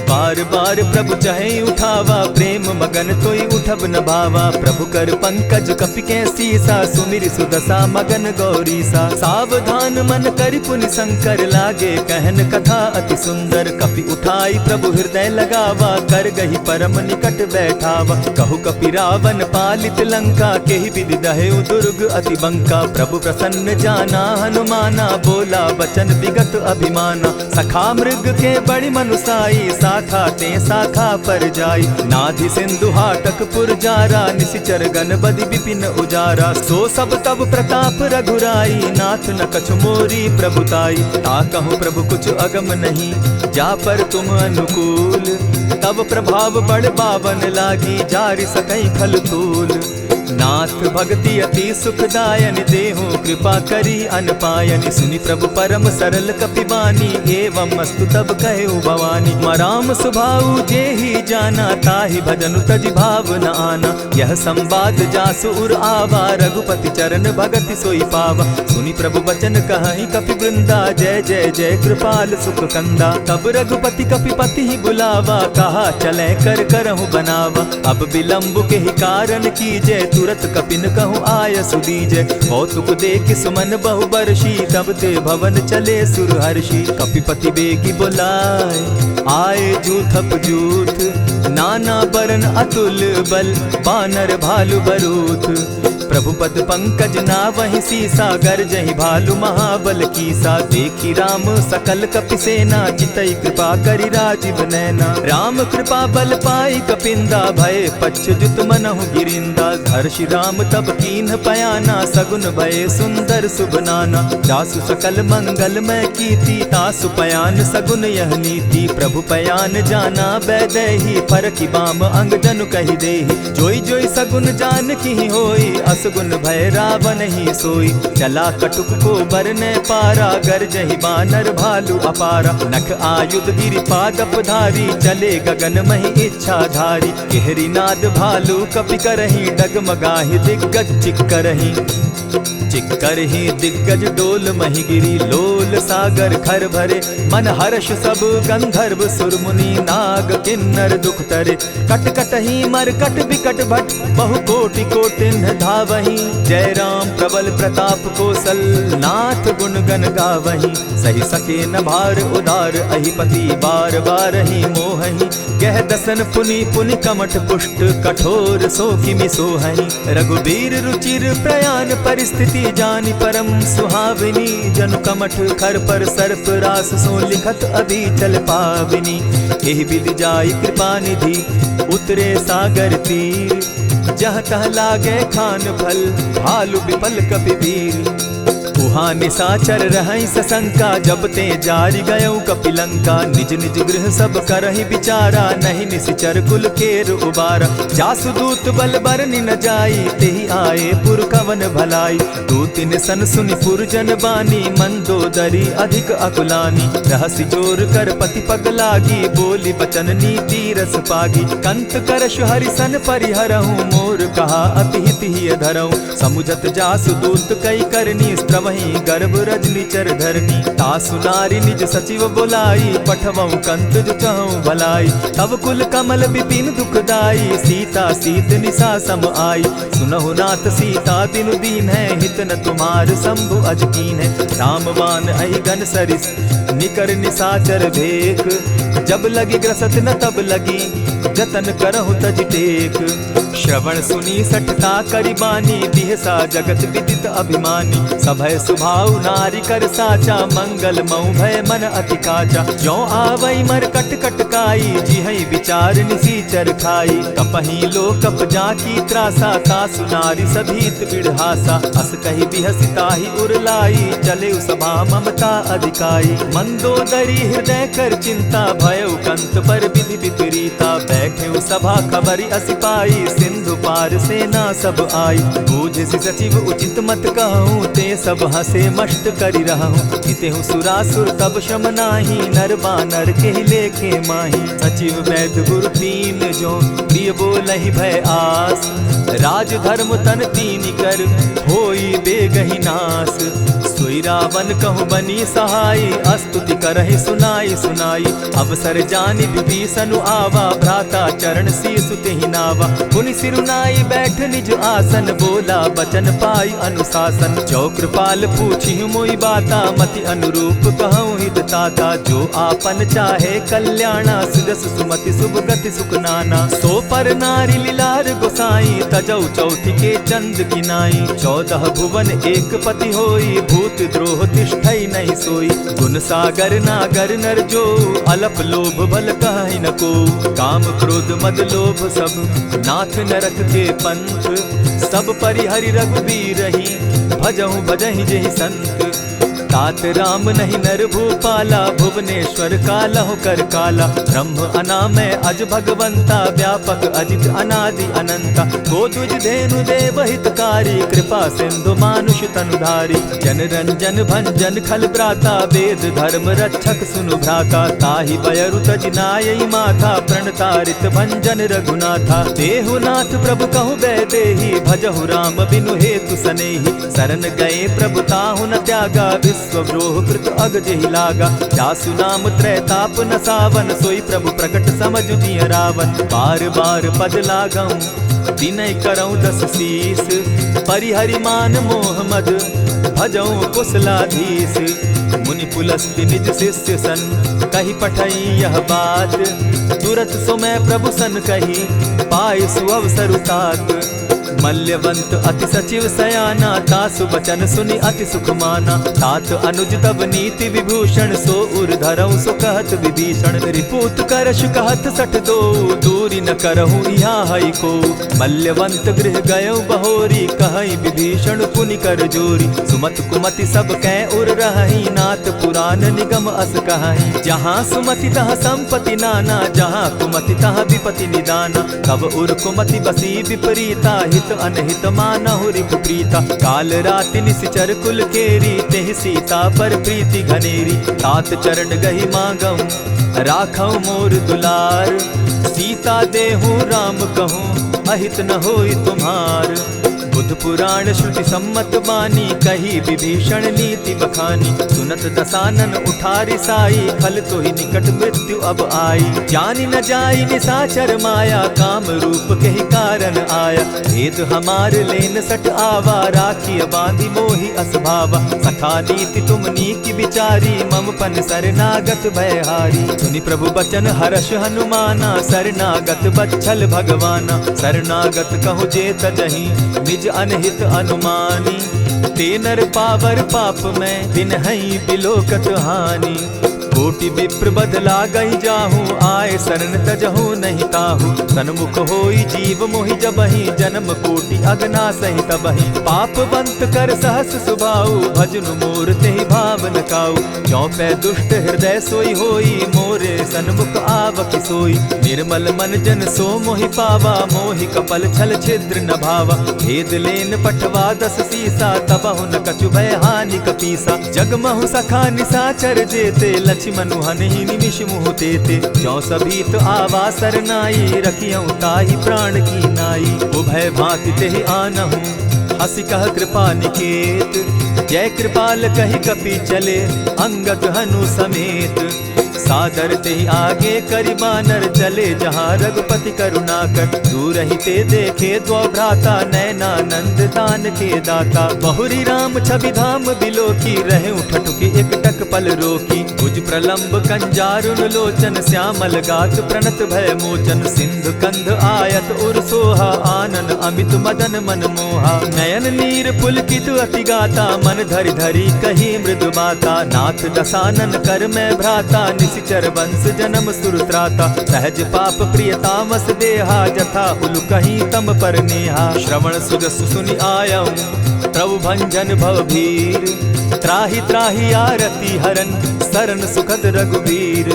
बार बार प्रभु चहे उठावा, प्रेम मगन तोई उठब न भावा। प्रभु कर पंकज कपि के सीसा, सुमिर सुदशा मगन गौरीसा। सावधान मन करि पुनि शंकर, लागे कहन कथा अति सुंदर। कपि उठाई प्रभु हृदय लगावा, कर गही परम निकट बैठावा। कहु कपि रावण पालित लंका, केहि विधि दहेउ दुर्ग अति बंका। प्रभु प्रसन्न जाना हनुमाना, बोला बचन विगत अभिमाना। सखा मृग के बड़ी मनुसाई, शाखा ते शाखा पर जाई। नाधि सिंधु हाटक पुर जारा, निशिचर गण बदि विपिन उजारा। सो सब तब प्रताप रघुराई, नाथ न कछु मोरी प्रभुताई। ताकहु प्रभु कुछ अगम नहीं, जा पर तुम अनुकूल। तब प्रभाव बड़ बावन लागी, जारि सकई खल तूल। नाथ भक्ति अति सुखदायन, देहु कृपा करी अनपायनि। सुनि प्रभु परम सरल कपिबानी, एवं मस्तु तब कहे भवानी। मराम सुभाऊ जेहि जाना, ताहि भजनु तजि भाव न आना। यह संवाद जासु उर आवा, रघुपति चरण भगति सोई पावा। सुनि प्रभु बचन कहि कपि वृंदा, जय जय जय कृपाल सुख कंदा। तब रघुपति कपिपति ही बुलावा, कहा चले कर करहु बनावा। अब विलंब के ही कारण कीजय, तुरत कपिन कहूँ आय सुदीजय। कौतुक देख सुमन बहु बरसी, तब ते भवन चले सुर हर्षि। कपिपति बेगी बुलाए, आए जूथप जूथ। नाना बरन अतुल बल, बानर भालु बरूथ। प्रभु पद पंकज ना वही सीसा, गर्जहि भालु महाबल कीसा। देखी राम सकल कपि सेना, चितई कृपा करि राजीव नैना। राम कृपा बल पाई कपिंदा, भय पच्युत मनहु गिरिंदा। हर्षि राम तब कीन्ह पयाना, सगुन भय सुंदर शुभ नाना। जासु सकल मंगल मैं कीति, तासु पयान सगुन यह नीति। प्रभु पयान जाना बैदेही, फरकि बाम अंग जनु कहि देहि। जोई जोई सगुन जान की होई, असगुन भय रावण ही सोई। चला कटुक को बरने पारा, गर्जहि बानर भालु अपारा। नख आयुध गिरि पादप धारी, चले गगन महि इच्छा धारी। केहरी नाद भालु कपि करहि, डगमगाहि दिग्गज चिक्करहि। चिक्करहि दिग्गज डोल महि गिरी, लोल सागर खर भरे। मन हर्ष सब गंधर्व सुर मुनि, नाग किन्नर दुख तरे। कट कटहि मरकट बिकट भट, बहु कोटि कोटिन्ह धावहि। जय राम प्रबल प्रताप कौशल, नाथ गुण गण गावहि। सही सके न भार उदार, अहिपति बार बार ही मोहहि। गह दसन पुनि पुनि कमठ पुष्ट, कठोर सो किमि सोहहि। रघुबीर रुचिर प्रयाण परिस्थिति, जानि परम सुहाविनी। जनु कमठ खर पर सर्प रास, सो लिखत अभी चल पाविनी। एहि विधि जाई कृपा निधि, उतरे सागर तीर। जहाँ तह लागे खान फल, भालु विफल कपि वीर। उह वहाँ निशाचर रहई सशंका, जब ते जारी गयऊ कपिलंका। निज निज गृह सब करहि विचारा, नहीं निशिचर कुल केर उबारा। जासु दूत बल बरनि न जाई, तेहि आए पुर कवन भलाई। दो तीन सन सुनि पुरजन बानी, मंदोदरी अधिक अकुलानी। रहसि जोर कर पति पग लागी, बोली बचन नीति रस पागी। कंत करश हरि सन परिहरहूँ, मोर कहा अति हित ही धरऊँ। समुझत जासु दूत कई करनी, स्त्रवहि गर्भ रजनी चर धरनी। तासु नारी निज सचिव बोलाई, पठवऊँ कंत जो चहूँ भलाई। तब कुल कमल विपिन दुखदाई, सीता सीत निशा सम आई। सुनहु नाथ सीता बिनु दीन है, हित न तुम्हार शंभु अजकीन है। रामवान अहिगन सरिस निकर निशाचर भेक, जब लगी ग्रसत न तब लगी, जतन करहु तज टेक। श्रवण सुनी सठता करिबानी, बिहसा जगत विदित अभिमानी। सभय सुभाव नारी कर साचा, मंगल मऊ भय मन अति काचा। जो आवई मर कट कट काई, जिहई विचार निसीचर खाई। कपही लो कप जाकी त्रासा, तासु नारी सभीत बिढ़ासा। अस कही बिहसिता ही उरलाई, चले सभा ममता अधिकाई। मंदोदरी हृदय कर चिंता, भयउ कंत पर विधि विपरीता। बैठे सभा खबरी अस पाई, सिंधु पार सेना सब आई। बूझि सचिव उचित मत कहूँ, ते सब हसे मष्ट करि रहूँ। हितेहु सुरासुर तब शम नाही, नर बानर के लेखे माही। सचिव वैद्य गुरु तीन जो, प्रिय बोलहि भय आस। राज धर्म तन तीन कर, होई बेगहि नास। सोई रावण कहु बनी सहाई, अस्तुति करहि सुनाई सुनाई। अवसर जानि विभीषण आवा, भ्राता चरण शीस तेहि नावा। पुनि सिरुनाई बैठ निज आसन, बोला बचन पाई अनुशासन। जो कृपाल पूछि मोई बाता, मति अनुरूप कहूँ हित ताता। जो आपन चाहे कल्याणा, सुजस सुमति शुभ गति सुख नाना। सो पर नारी लीलार गोसाई, तजौ चौथि के चंद किनाई। 14 भुवन एक पति होई, भूत द्रोह तिष्ठई नहीं सोई। गुण सागर नागर नर जो, अलप लोभ बल कहि न को। काम क्रोध मद लोभ सब, नाथ नरक के पंथ। सब परिहरि रघुबीर रही, भजहु भजहि जेहि संत। तात राम नहीं नर भूपाला, भुवनेश्वर कालहु कर काला। ब्रह्म अनामय अज भगवंता, व्यापक अजित अनादि अनंता। को द्विज धेनु देव हितकारी, कृपा सिंधु मानुष तनुधारी। जन रंजन भंजन खल भ्राता, वेद धर्म रक्षक सुनु भ्राता। ताहि बयरु तज नायई माथा, प्रणतारित भंजन रघुनाथा। देहुनाथ प्रभु कहु बैदेही, भजहु राम बिनु हेतु सनेही। शरण गए प्रभु ताहु न त्यागा, विश्वद्रोह कृत अग जेहि लागा। जासु नाम त्रैताप न सावन, सोई प्रभु प्रकट समझु जिय रावण। बार बार पद लागऊं, विनय करऊं 10 शीस। परिहरि मान मोह मद, भजऊं कुशलाधीश। मुनि पुलस्त्य निज शिष्य सन, कही पठई यह बात। तुरत सो मैं प्रभु सन कही, पाए सुअवसर तात। मल्यवंत अति सचिव सयाना, तासु बचन सुनि अति सुख माना। तात अनुज तब नीति विभूषण, सो उर धरऊं सो कहत विभीषण। रिपुत करश कहत सठ दो, दूरी न करहूँ यहाँ हई को। मल्यवंत गृह गयो बहोरी, कहई विभीषण पुनि कर जोरी। सुमत कुमति सब कै उर रहई, नाथ पुराण निगम अस कहई। जहाँ सुमति तहाँ संपत्ति नाना, जहाँ कुमति तहाँ विपति निदाना। तब उर कुमति बसी विपरीता, हित अनहित मानहु रिपु प्रीता। काल राति निशिचर कुल केरी, तेहि सीता पर प्रीति घनेरी। तात चरण गहि मांगऊं, राखऊं मोर दुलार। सीता देहूं राम कहूं, अहित न होई तुम्हार। बुध पुराण श्रुति सम्मत बानी, कही विभीषण नीति बखानी। सुनत दसानन उठारी साई, खल तो ही निकट मृत्यु अब आई। जानी न जाई निशाचर माया, काम रूप के ही कारण आया। भेद हमार लेन सट आवा, राखी बांधी मोहि असभावा। सखा नीति तुम नीति विचारी, मम पन शरणागत भयहारी। सुनि प्रभु बचन हर्ष हनुमाना, शरणागत बच्छल भगवाना। शरणागत कहु जे तजहि, निज अनहित अनुमानी। ते नर पावर पाप में, बिनहई बिलोकत हानि। कोटि विप्र बदला गई जाहूँ, आए शरण तजहूँ नहीं ताहू। सन्मुख होई जीव मोहि जबहि, जन्म कोटि अगना सही तबहि। पाप बंत कर सहस सुभाऊ, भजनु मोर तेहि भावन काऊ। चौपै दुष्ट हृदय सोई होई, मोरे सन्मुख आवक सोई। निर्मल मन जन सो मोहि पावा, मोहि कपल छल छिद्र न भावा। भेद लेन पठवा 10 सीसा, तबहु न कछु भय हानि कपीसा। जगमहु सखा निसाचर जेते, लक्ष्मनु हनहि निमिष मुहु तेते। जो सभीत आवा सरनाई, रखियऊ ताहि प्राण की नाई। उभय भांति तेहि आनहु, हसी कह कृपा निकेत। जय कृपाल कहि कपि चले, अंगद हनु समेत। सादर तेहि आगे करि बानर, चले जहाँ रघुपति करुणाकर। दूर ही ते देखे द्वौ भ्राता, नैनानंद दान के दाता। बहुरी राम छवि धाम बिलोकी, रहे ठठुकी एक टक पल रोकी। भुज प्रलंब कंजारुन लोचन, श्यामल गात प्रणत भय मोचन। सिंधु कंध आयत उर सोहा, आनन अमित मदन मन मोहा। नयन नीर पुलकित अति गाता, मन धरि धरि कही मृदु बाता। नाथ दसानन कर मैं भ्राता, निशिचर वंश जन्म सुरत्राता। सहज पाप प्रिय तामस देहा, जथा उलु कहीं तम पर नेहा। श्रवण सुजस सुनि आयऊं, प्रभु भंजन भव भीर। त्राहि त्राहि आरती हरन, सरन सुखद रघुवीर।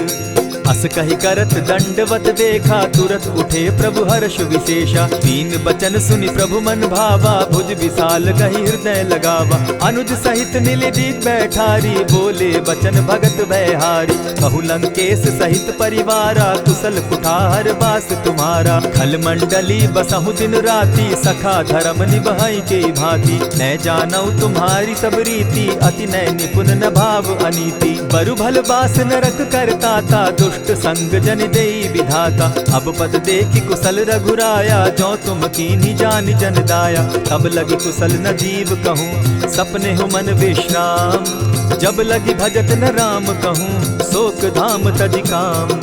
अस कहि करत दंडवत देखा, तुरत उठे प्रभु हर्ष विशेषा। दीन बचन सुनि प्रभु मन भावा, भुज विशाल कहि हृदय लगावा। अनुज सहित नीलदीप बैठारी, बोले बचन भगत भयहारी। कहु लंकेश सहित परिवारा, कुशल कुठार बास तुम्हारा। खल मंडली बसहु दिन राति, सखा धर्म निभई के भांति। न जानौ तुम्हारी सब रीति, अति नय निपुण न भाव अनीति। बरु भल बास नरक करताता, दुष्ट संग जन देई विधाता। अब पद देखि कुशल रघुराया, जो तुम कीन्ही जानि जन दाया। तब लगी कुशल न जीव कहूँ, सपने हो मन विश्राम। जब लगी भजत न राम कहूँ, शोक धाम तजि काम।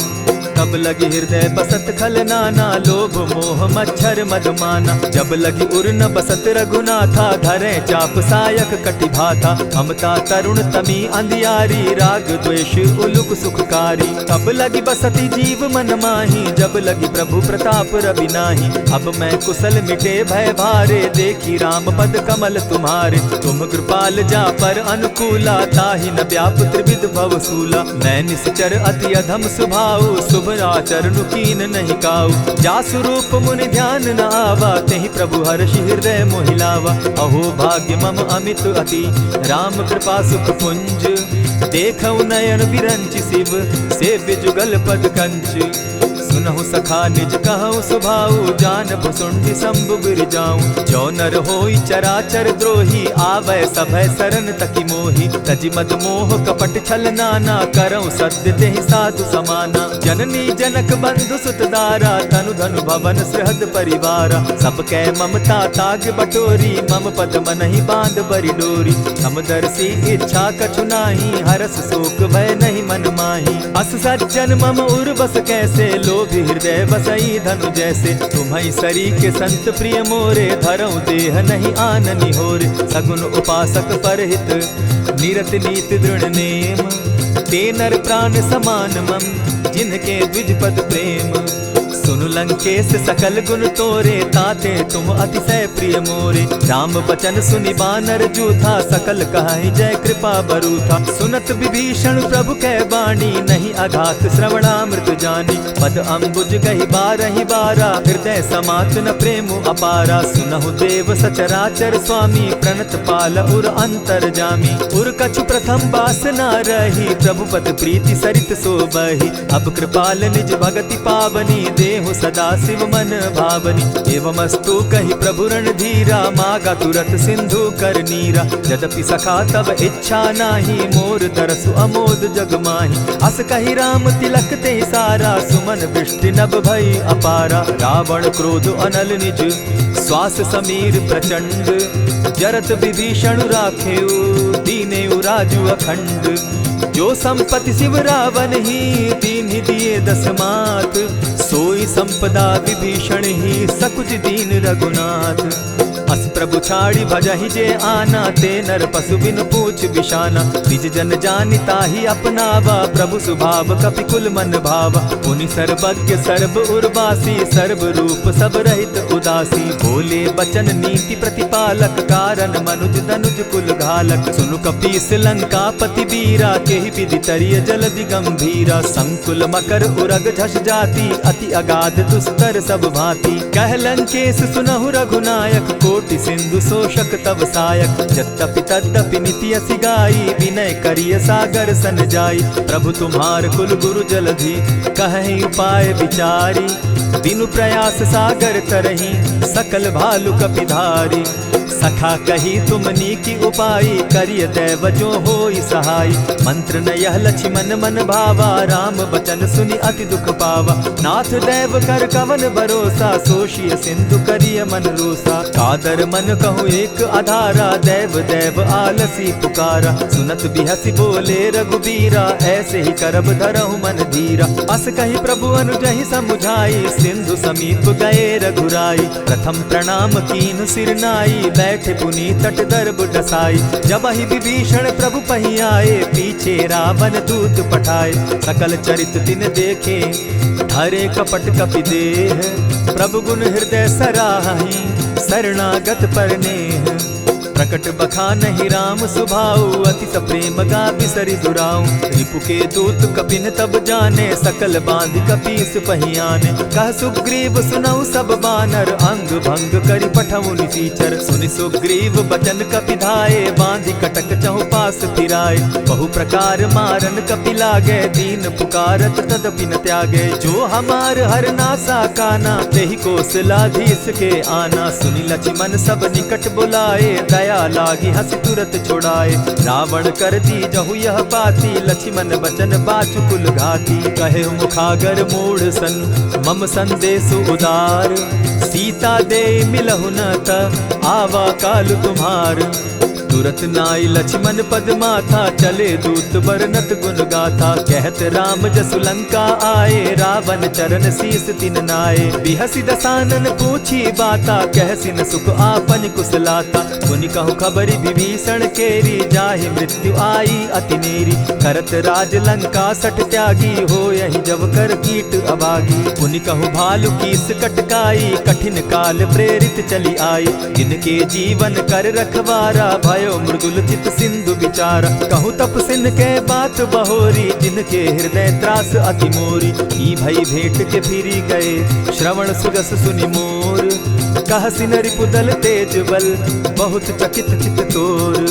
तब लगी हृदय बसत खल नाना, लोभ मोह मच्छर मदमाना। जब लगी उर न बसत रघुनाथा, धरे चाप सायक कटि भाथा। ममता तरुण तमी अंधियारी, राग द्वेष उलुक सुखकारी। तब लगी बसती जीव मन माही, जब लगी प्रभु प्रताप रवि नाही। अब मैं कुशल मिटे भय भारे, देखी राम पद कमल तुम्हारे। तुम कृपाल जा पर अनुकूला, ताहि न व्याप त्रिविध भव सूला। मैं निश्चर अति अधम स्वभाव, शुभ आचरण कीन नहीं काऊ। जासु रूप मुनि ध्यान न आवा, तेहि प्रभु हर्षि हृदय मोहिलावा। अहो भाग्य मम अमित अति, राम कृपा सुख पुंज। देखऊ नयन विरंचि शिव, सेव्य जुगल पद कंच। सुनहु सखा निज कहूँ सुभाऊ, जान भुसुंडि शंभु गिर जाऊं। जो नर होई चराचर द्रोही, आवै सभय सरन तकी मोही। तजि मद मोह कपट छल नाना, करऊँ सत्य तेहि साधु समाना। जननी जनक बंधु सुत दारा, तनु धनु भवन सृहद परिवारा। सब कै ममता ताग बटोरी, मम पद मनहि बांध बरि डोरी। समदर्शी इच्छा कछु नाही, हरस शोक भय नहीं मन माही। अस सज्जन मम उर बस कैसे, लोभी हृदय बसई धनु जैसे। तुम्हि सरी के संत प्रिय मोरे, धरऊं देह नहीं आननि होरे। सगुन उपासक परहित, निरत नीति दृढ़ नेम। ते नर प्राण समान मम, जिनके द्विज पद प्रेम। सुनु लंकेश सकल गुण तोरे, ताते तुम अतिशय प्रिय मोरे। राम बचन सुनि बानर जूथा, सकल कहाहि जय कृपा बरूथा। सुनत विभीषण प्रभु कै बाणी, नहीं अघात श्रवणामृत जानी। पद अम्बुज कहि बारहि बारा, हृदय समात न प्रेम अपारा। सुनहु देव सचराचर स्वामी, प्रणत पाल उर अंतर जामी। उर कछु प्रथम बास न रही, प्रभु पद प्रीति सरित सोबहि। अब कृपाल निज भगति पावनी, देहु सदा शिव मन भावनी। एवमस्तु कहि प्रभु रणधीरा, मागा तुरत सिंधु कर नीरा। यद्यपि सखा तब इच्छा नाही, मोर दरसु अमोद जग माही। अस कहि राम तिलक तेहि सारा, सुमन दृष्टि नभ भई अपारा। रावण क्रोध अनल निज, श्वास समीर प्रचंड। जरत विभीषण राखेउ, दीनेउ राजु अखंड। जो संपत्ति शिव रावण ही, दीन्हि दिए 10 मात। सोई संपदा विभीषण ही, सकुच दीन रघुनाथ। अस प्रभु छाड़ी भजहि जे आना, ते नर पशु बिन पूछ बिशाना। निज जन जानिता ही अपनावा, प्रभु स्वभाव कपि कुल मन भावा। पुनि सर्वज्ञ सर्व उर्वासी, सर्व रूप सब रहित उदासी। बोले बचन नीति प्रतिपालक, कारण मनुज दनुज कुल घालक। सुनु कपीस लंकापति वीरा, केहि विधि तरिय जलधि गंभीरा। संकुल मकर उरग झष जाति, अति अगाध दुस्तर सब भांति। कह लंकेश सुनहु रघुनायक, कोटि सिंधु शोषक तब सायक। यद्यपि तद्यपि निति असि गाई, विनय करिय सागर सन जाई। प्रभु तुम्हार कुल गुरु जलधि, कहि उपाय विचारी। बिनु प्रयास सागर तरही, सकल भालु कपिधारी। सखा कही तुमनी की उपाई, करिय दैव जो होई सहाय। मंत्र न यह लक्ष्मण मन भावा, राम बचन सुनि अति दुख पावा। नाथ दैव कर कवन भरोसा, सोषिय सिंधु करिय मन रोसा। कादर मन कहूँ एक आधारा, दैव दैव आलसी पुकारा। सुनत बिहसी बोले रघुबीरा, ऐसे ही करब धरहु मन धीरा। अस कही प्रभु अनुजहि समुझाई, सिंधु समीप गए रघुराई। प्रथम प्रणाम कीन सिर नाई, बैठे पुनि तट दर्ब डसाई। जब ही विभीषण प्रभु पही आए, पीछे रावण दूत पठाए। सकल चरित दिन देखे, हरे कपट कपि देह। प्रभु गुण हृदय सराहि, शरणागत पर नेह। प्रकट बखानहि राम सुभाऊ, अति सप्रेम गा बिसरि दुराऊ। रिपु के दूत कपिन तब जाने, सकल बांधि कपीस पहियाने। कह सुग्रीव सुनऊ सब बानर, अंग भंग करि पठऊ निसीचर। सुनि सुग्रीव बचन कपि धाये, बांधि कटक चहु पास फिराए। बहु प्रकार मारन कपि लागे, दीन पुकारत तदपि न त्यागे। जो हमार हर नासा काना, तेहि कौशलाधीश के आना। सुनि लक्ष्मण सब निकट बुलाए, दया लागी हंस तुरत छुड़ाए। रावण कर दी जहु यह बाती, लक्ष्मण बचन बाचु कुल घाती। कहे मुखागर मूढ़ सन, मम संदेश उदार। सीता दे मिलहु न त, आवा काल तुम्हार। तुरत नाई लक्ष्मण पद माथा, चले दूत बरनत गुण गाथा। कहत राम जसु लंका आए, रावण चरण शीस तिन नाये। बिहसी दसानन पूछी बाता, कहसी न सुख आपन कुशलाता। सुनि कहु खबरि विभीषण केरी, जाहि मृत्यु आई अति नेरी। करत राज लंका सठ त्यागी, हो यही जब कर कीट अभागी। पुनि कहु भालु कीस कटकाई, कठिन काल प्रेरित चली आई। जिनके जीवन कर रखवारा, भयो मृदुल चित सिंधु विचारा। कहूँ तप सिन के बात बहोरी, जिनके हृदय त्रास अति मोरी। ई भई भेंट के फिरी गए, श्रवण सुगस सुनि मोर। कह सिन रिपुदल तेज बल, बहुत चकित चित तोर।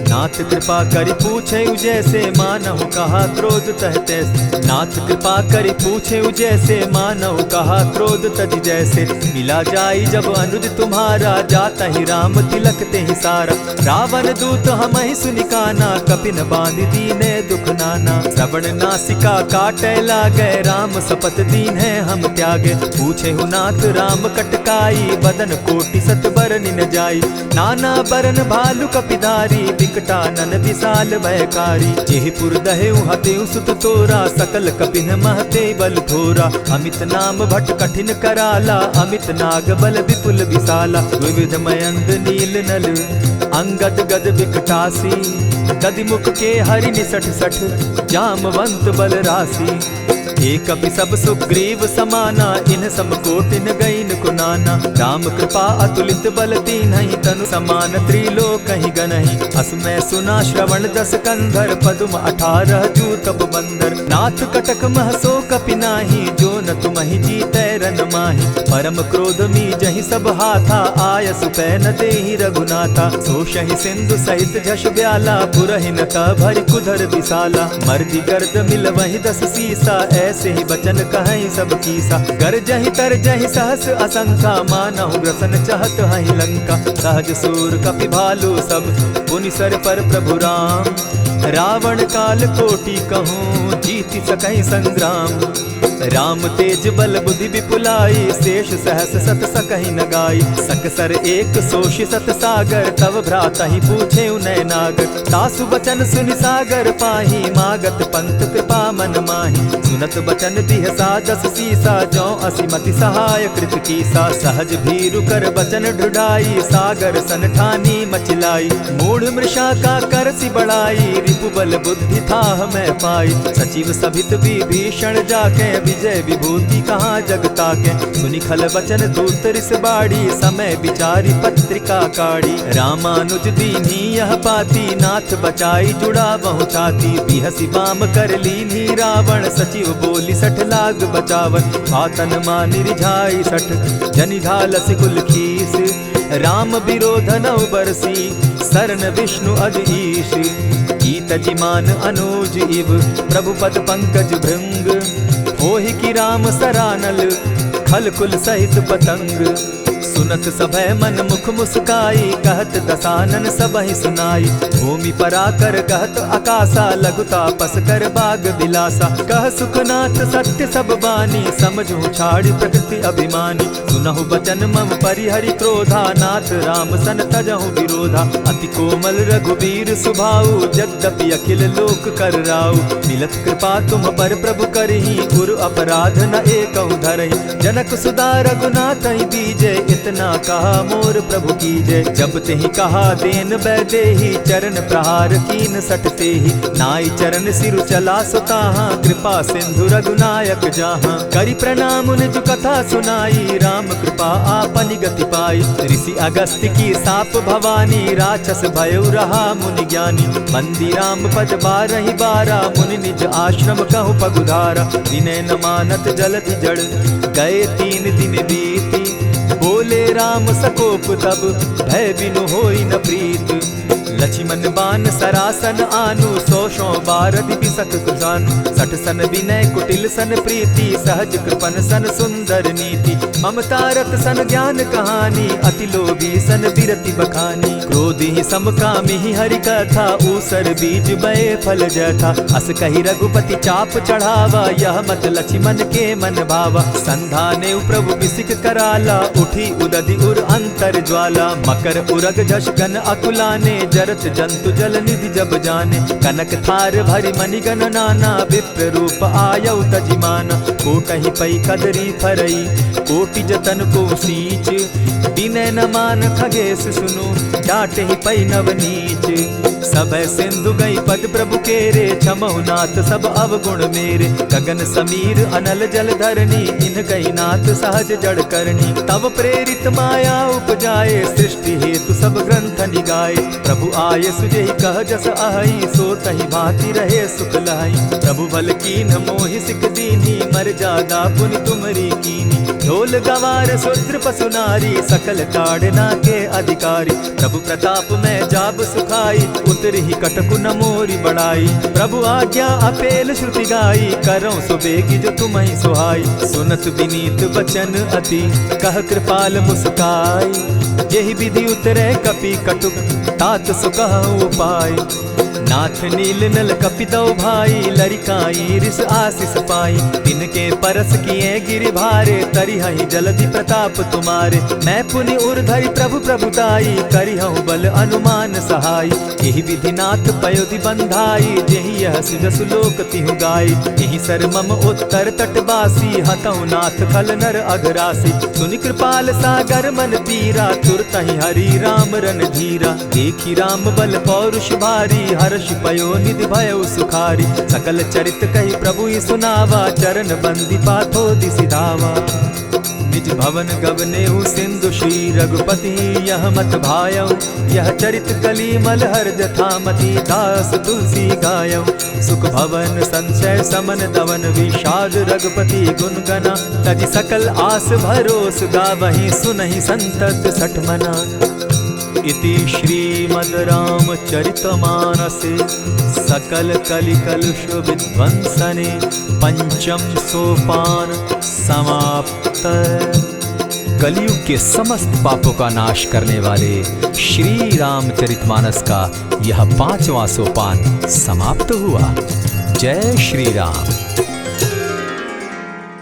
नाथ कृपा करि पूछे जैसे, मानहु कहा क्रोध तह तैसे। नाथ कृपा करि पूछे जैसे, मानहु कहा क्रोध तज जैसे। मिला जाई जब अनुज तुम्हारा, जाता ही राम तिलक ते ही सारा। रावण दूत हम ही सुनिकाना, कपिन बांध दीने दुख नाना। श्रवण नासिका काटे लागे, राम सपत दीन है हम त्यागे। पूछे हु नाथ राम कटकाई, बदन कोटि सत बरन न जाई। नाना बरन भालु कपिधारी, विकटानन विशाल भयकारी। जेहिपुर दहेउ हतेउ सुत तोरा, सकल कपिन महते बल थोरा। अमित नाम भट कठिन कराला, अमित नाग बल विपुल विशाला। विविध मयंद नील नल, अंगद गद विकटासी। गदिमुख के हरि निसठ सठ, जामवंत बल राशि। एक कपि सब सुग्रीव समाना, इन सम कोटिन गईन कुनाना। राम कृपा अतुलित बल तीन्हि, तनु समान त्रिलोक ही गनहि। अस मैं सुना श्रवण दस कंधर, पदुम 18 जूतब बंदर। नाथ कटक महसो कपि नाही, जो न तुमहि जीतै रन माहि। परम क्रोध मी जहि सब हाथा, आयसु पै न देहि रघुनाथा। सोषहि सिंधु सहित झष ब्याला, पुरहिन त भरि कुधर विशाला। मर्दि गर्द मिल वहि 10 सीसा, ऐसे ही बचन कहीं सब कीसा। गरजहि तरजहि सहस असंख्या, मानहु ग्रसन चहत हहि लंका। सहज सूर कपि भालु सब, पुनि सर पर प्रभु राम। रावण काल कोटि कहूँ, जीति सकहि संग्राम। राम तेज बल बुद्धि विपुलाई, शेष सहस सत सकहि न गाई। सकसर एक सोषि सत सागर, तव भ्राता ही पूछे उनय नागर। तासु बचन सुनि सागर पाही, मागत पंत कृपा मन माही। सुनत बचन बिहसा जस सीसा, जौ असिमति सहाय कृत कीसा। सहज भीरु कर बचन ढुढ़ाई, सागर सन ठानी मचिलाई। मूढ़ मृषा का कर सी बढ़ाई, रिपु बल बुद्धि थाह मैं पाई। सचिव सभित विभीषण जाके, विजय विभूति कहाँ जग ताके। सुनि खल बचन दूत रिस बाड़ी, समय विचारी पत्रिका काढ़ी। रामानुज दीन्ही यह पाती, नाथ बचाई जुड़ा बहु छाती। बिहसी बाम कर लीन्ही रावण, सचिव बोली सठ लाग बचावन। आतन मानि रिझाई सठ, जनि झालसि कुल खीस। राम विरोध नौ बरसी, सरन विष्णु अज ईश। ईत जिमान अनुज इव, प्रभु पद पंकज भृंग। होहि कि राम सरानल, खल कुल सहित पतंग। सुनत सभय मन मुख मुस्काई, कहत दसानन सबहि सुनाई। भूमि पराकर कहत आकाशा, लघु तापस कर बाग बिलासा। कह सुखनाथ सत्य सब बानी, समझू छाड़ी प्रकृति अभिमानी। सुनहु बचन मम परिहरि क्रोधा, नाथ राम सन तजहु विरोधा। अति कोमल रघुबीर सुभाऊ, यद्यपि अखिल लोक कर राऊ। मिलत कृपा तुम पर प्रभु करही, गुरु अपराध न एकहु धरहि। जनक सुदा रघुनाथ ही दीजे, इतना कहा मोर प्रभु कीजय। जब तेहि कहा देन बैदेही, चरण प्रहार कीन सटते ही। नाई चरण सिरु चला सुताहा, कृपा सिंधु रघुनायक जाहा। करि प्रणाम निज कथा सुनाई, राम कृपा आपनि गति पाई। ऋषि अगस्त्य की साप भवानी, राक्षस भयउ रहा मुनि ज्ञानी। बंदी राम पद बारहि बारा, मुनि निज आश्रम कहु पगुधारा। विनय न मानत जलधि जड़, गए 3 दिन बीती। बोले राम सकोप तब, भय बिनु होई न प्रीत। लक्ष्मण बान सरासन आनु, 100 बारदि बिसक कुजानु। 60 सन विनय कुटिल सन प्रीति, सहज कृपन सन सुंदर नीति। ममता रत सन ज्ञान कहानी, अति लोभी सन बिरति बखानी। क्रोधि समकामी हरि कथा, ऊसर बीज बये फल जथा। अस कहि रघुपति चाप चढ़ावा, यह मत लक्ष्मण के मन भावा। संधाने प्रभु बिसिक कराला, उठी उदधि उर अंतर ज्वाला। मकर उरग झष गन अकुलाने, जरत जंतु जल निधि जब जाने। कनक थार भरि मणिगण नाना, विप्र रूप आयउ तजिमाना। कोटहि पै कदरी फरई, कोटि जतन को सींच। विनय न मान खगेश सुनु, डांटहि पै नवनीच। सब सिंधु गई पद प्रभु केरे, क्षमहु नाथ सब अवगुण मेरे। गगन समीर अनल जल धरनी, इन गई नाथ सहज जड़ करनी। तब प्रेरित माया उपजाए, सृष्टि हेतु सब ग्रंथ निगाए। प्रभु आय सुजेहि कह जस अहई, सो तहि भांति रहे सुख लहई। प्रभु भल कीन्ह मोहि सिख दीन्ही, मर जादा पुनि तुमरी कीनी। ढोल गवार शूद्र पशु नारी, सकल ताड़ना के अधिकारी। प्रभु प्रताप में जाब सुखाई, उतरहि कटकु न मोरी बड़ाई। प्रभु आज्ञा अपेल श्रुति गाई, करौं सुबेगी जो तुम्हि सुहाई। सुनत विनीत बचन अति, कह कृपाल मुस्काई। जेहि विधि उतरे कपि कटुक, तात सुकहु उपाय। नाथ नील नल कपि दौ भाई, लरिकाई रिस आशीष पाई। तिनके परस किए गिरि भारे, तरिहहि जलधि प्रताप तुम्हारे। मैं पुनि उर्धरि प्रभु प्रभुताई, करिहु बल अनुमान सहाय। एहि विधि नाथ पयोधि बंधाई, जेहि यह सुजसु लोक तिहु गाई। एहि सर मम उत्तर तटवासी, हतहु नाथ खल नर अघरासी। सुनि कृपाल सागर मन पीरा, तुरतहि हरि राम रन धीरा। देखी राम बल पौरुष भारी, हर्ष पयो निधि भयउ सुखारी। सकल चरित कहि प्रभु सुनावा, चरण बंदी पाथो दिसि धावा। निज भवन गवनेहु सिंधु श्री रघुपति, यह मत भायउ। यह चरित कली मलहर जथामति, दास तुलसी गायउ। सुख भवन संशय समन दवन, विषाद रघुपति गुण गना। तजि सकल आस भरोस, गावहि सुनहि संतत सठ मना। इति श्रीमद् रामचरितमानसे, सकल कलि कलुष विध्वंसने। पंचम सोपान समाप्त। कलयुग के समस्त पापों का नाश करने वाले श्री रामचरितमानस का यह 5वां सोपान समाप्त हुआ। जय श्री राम।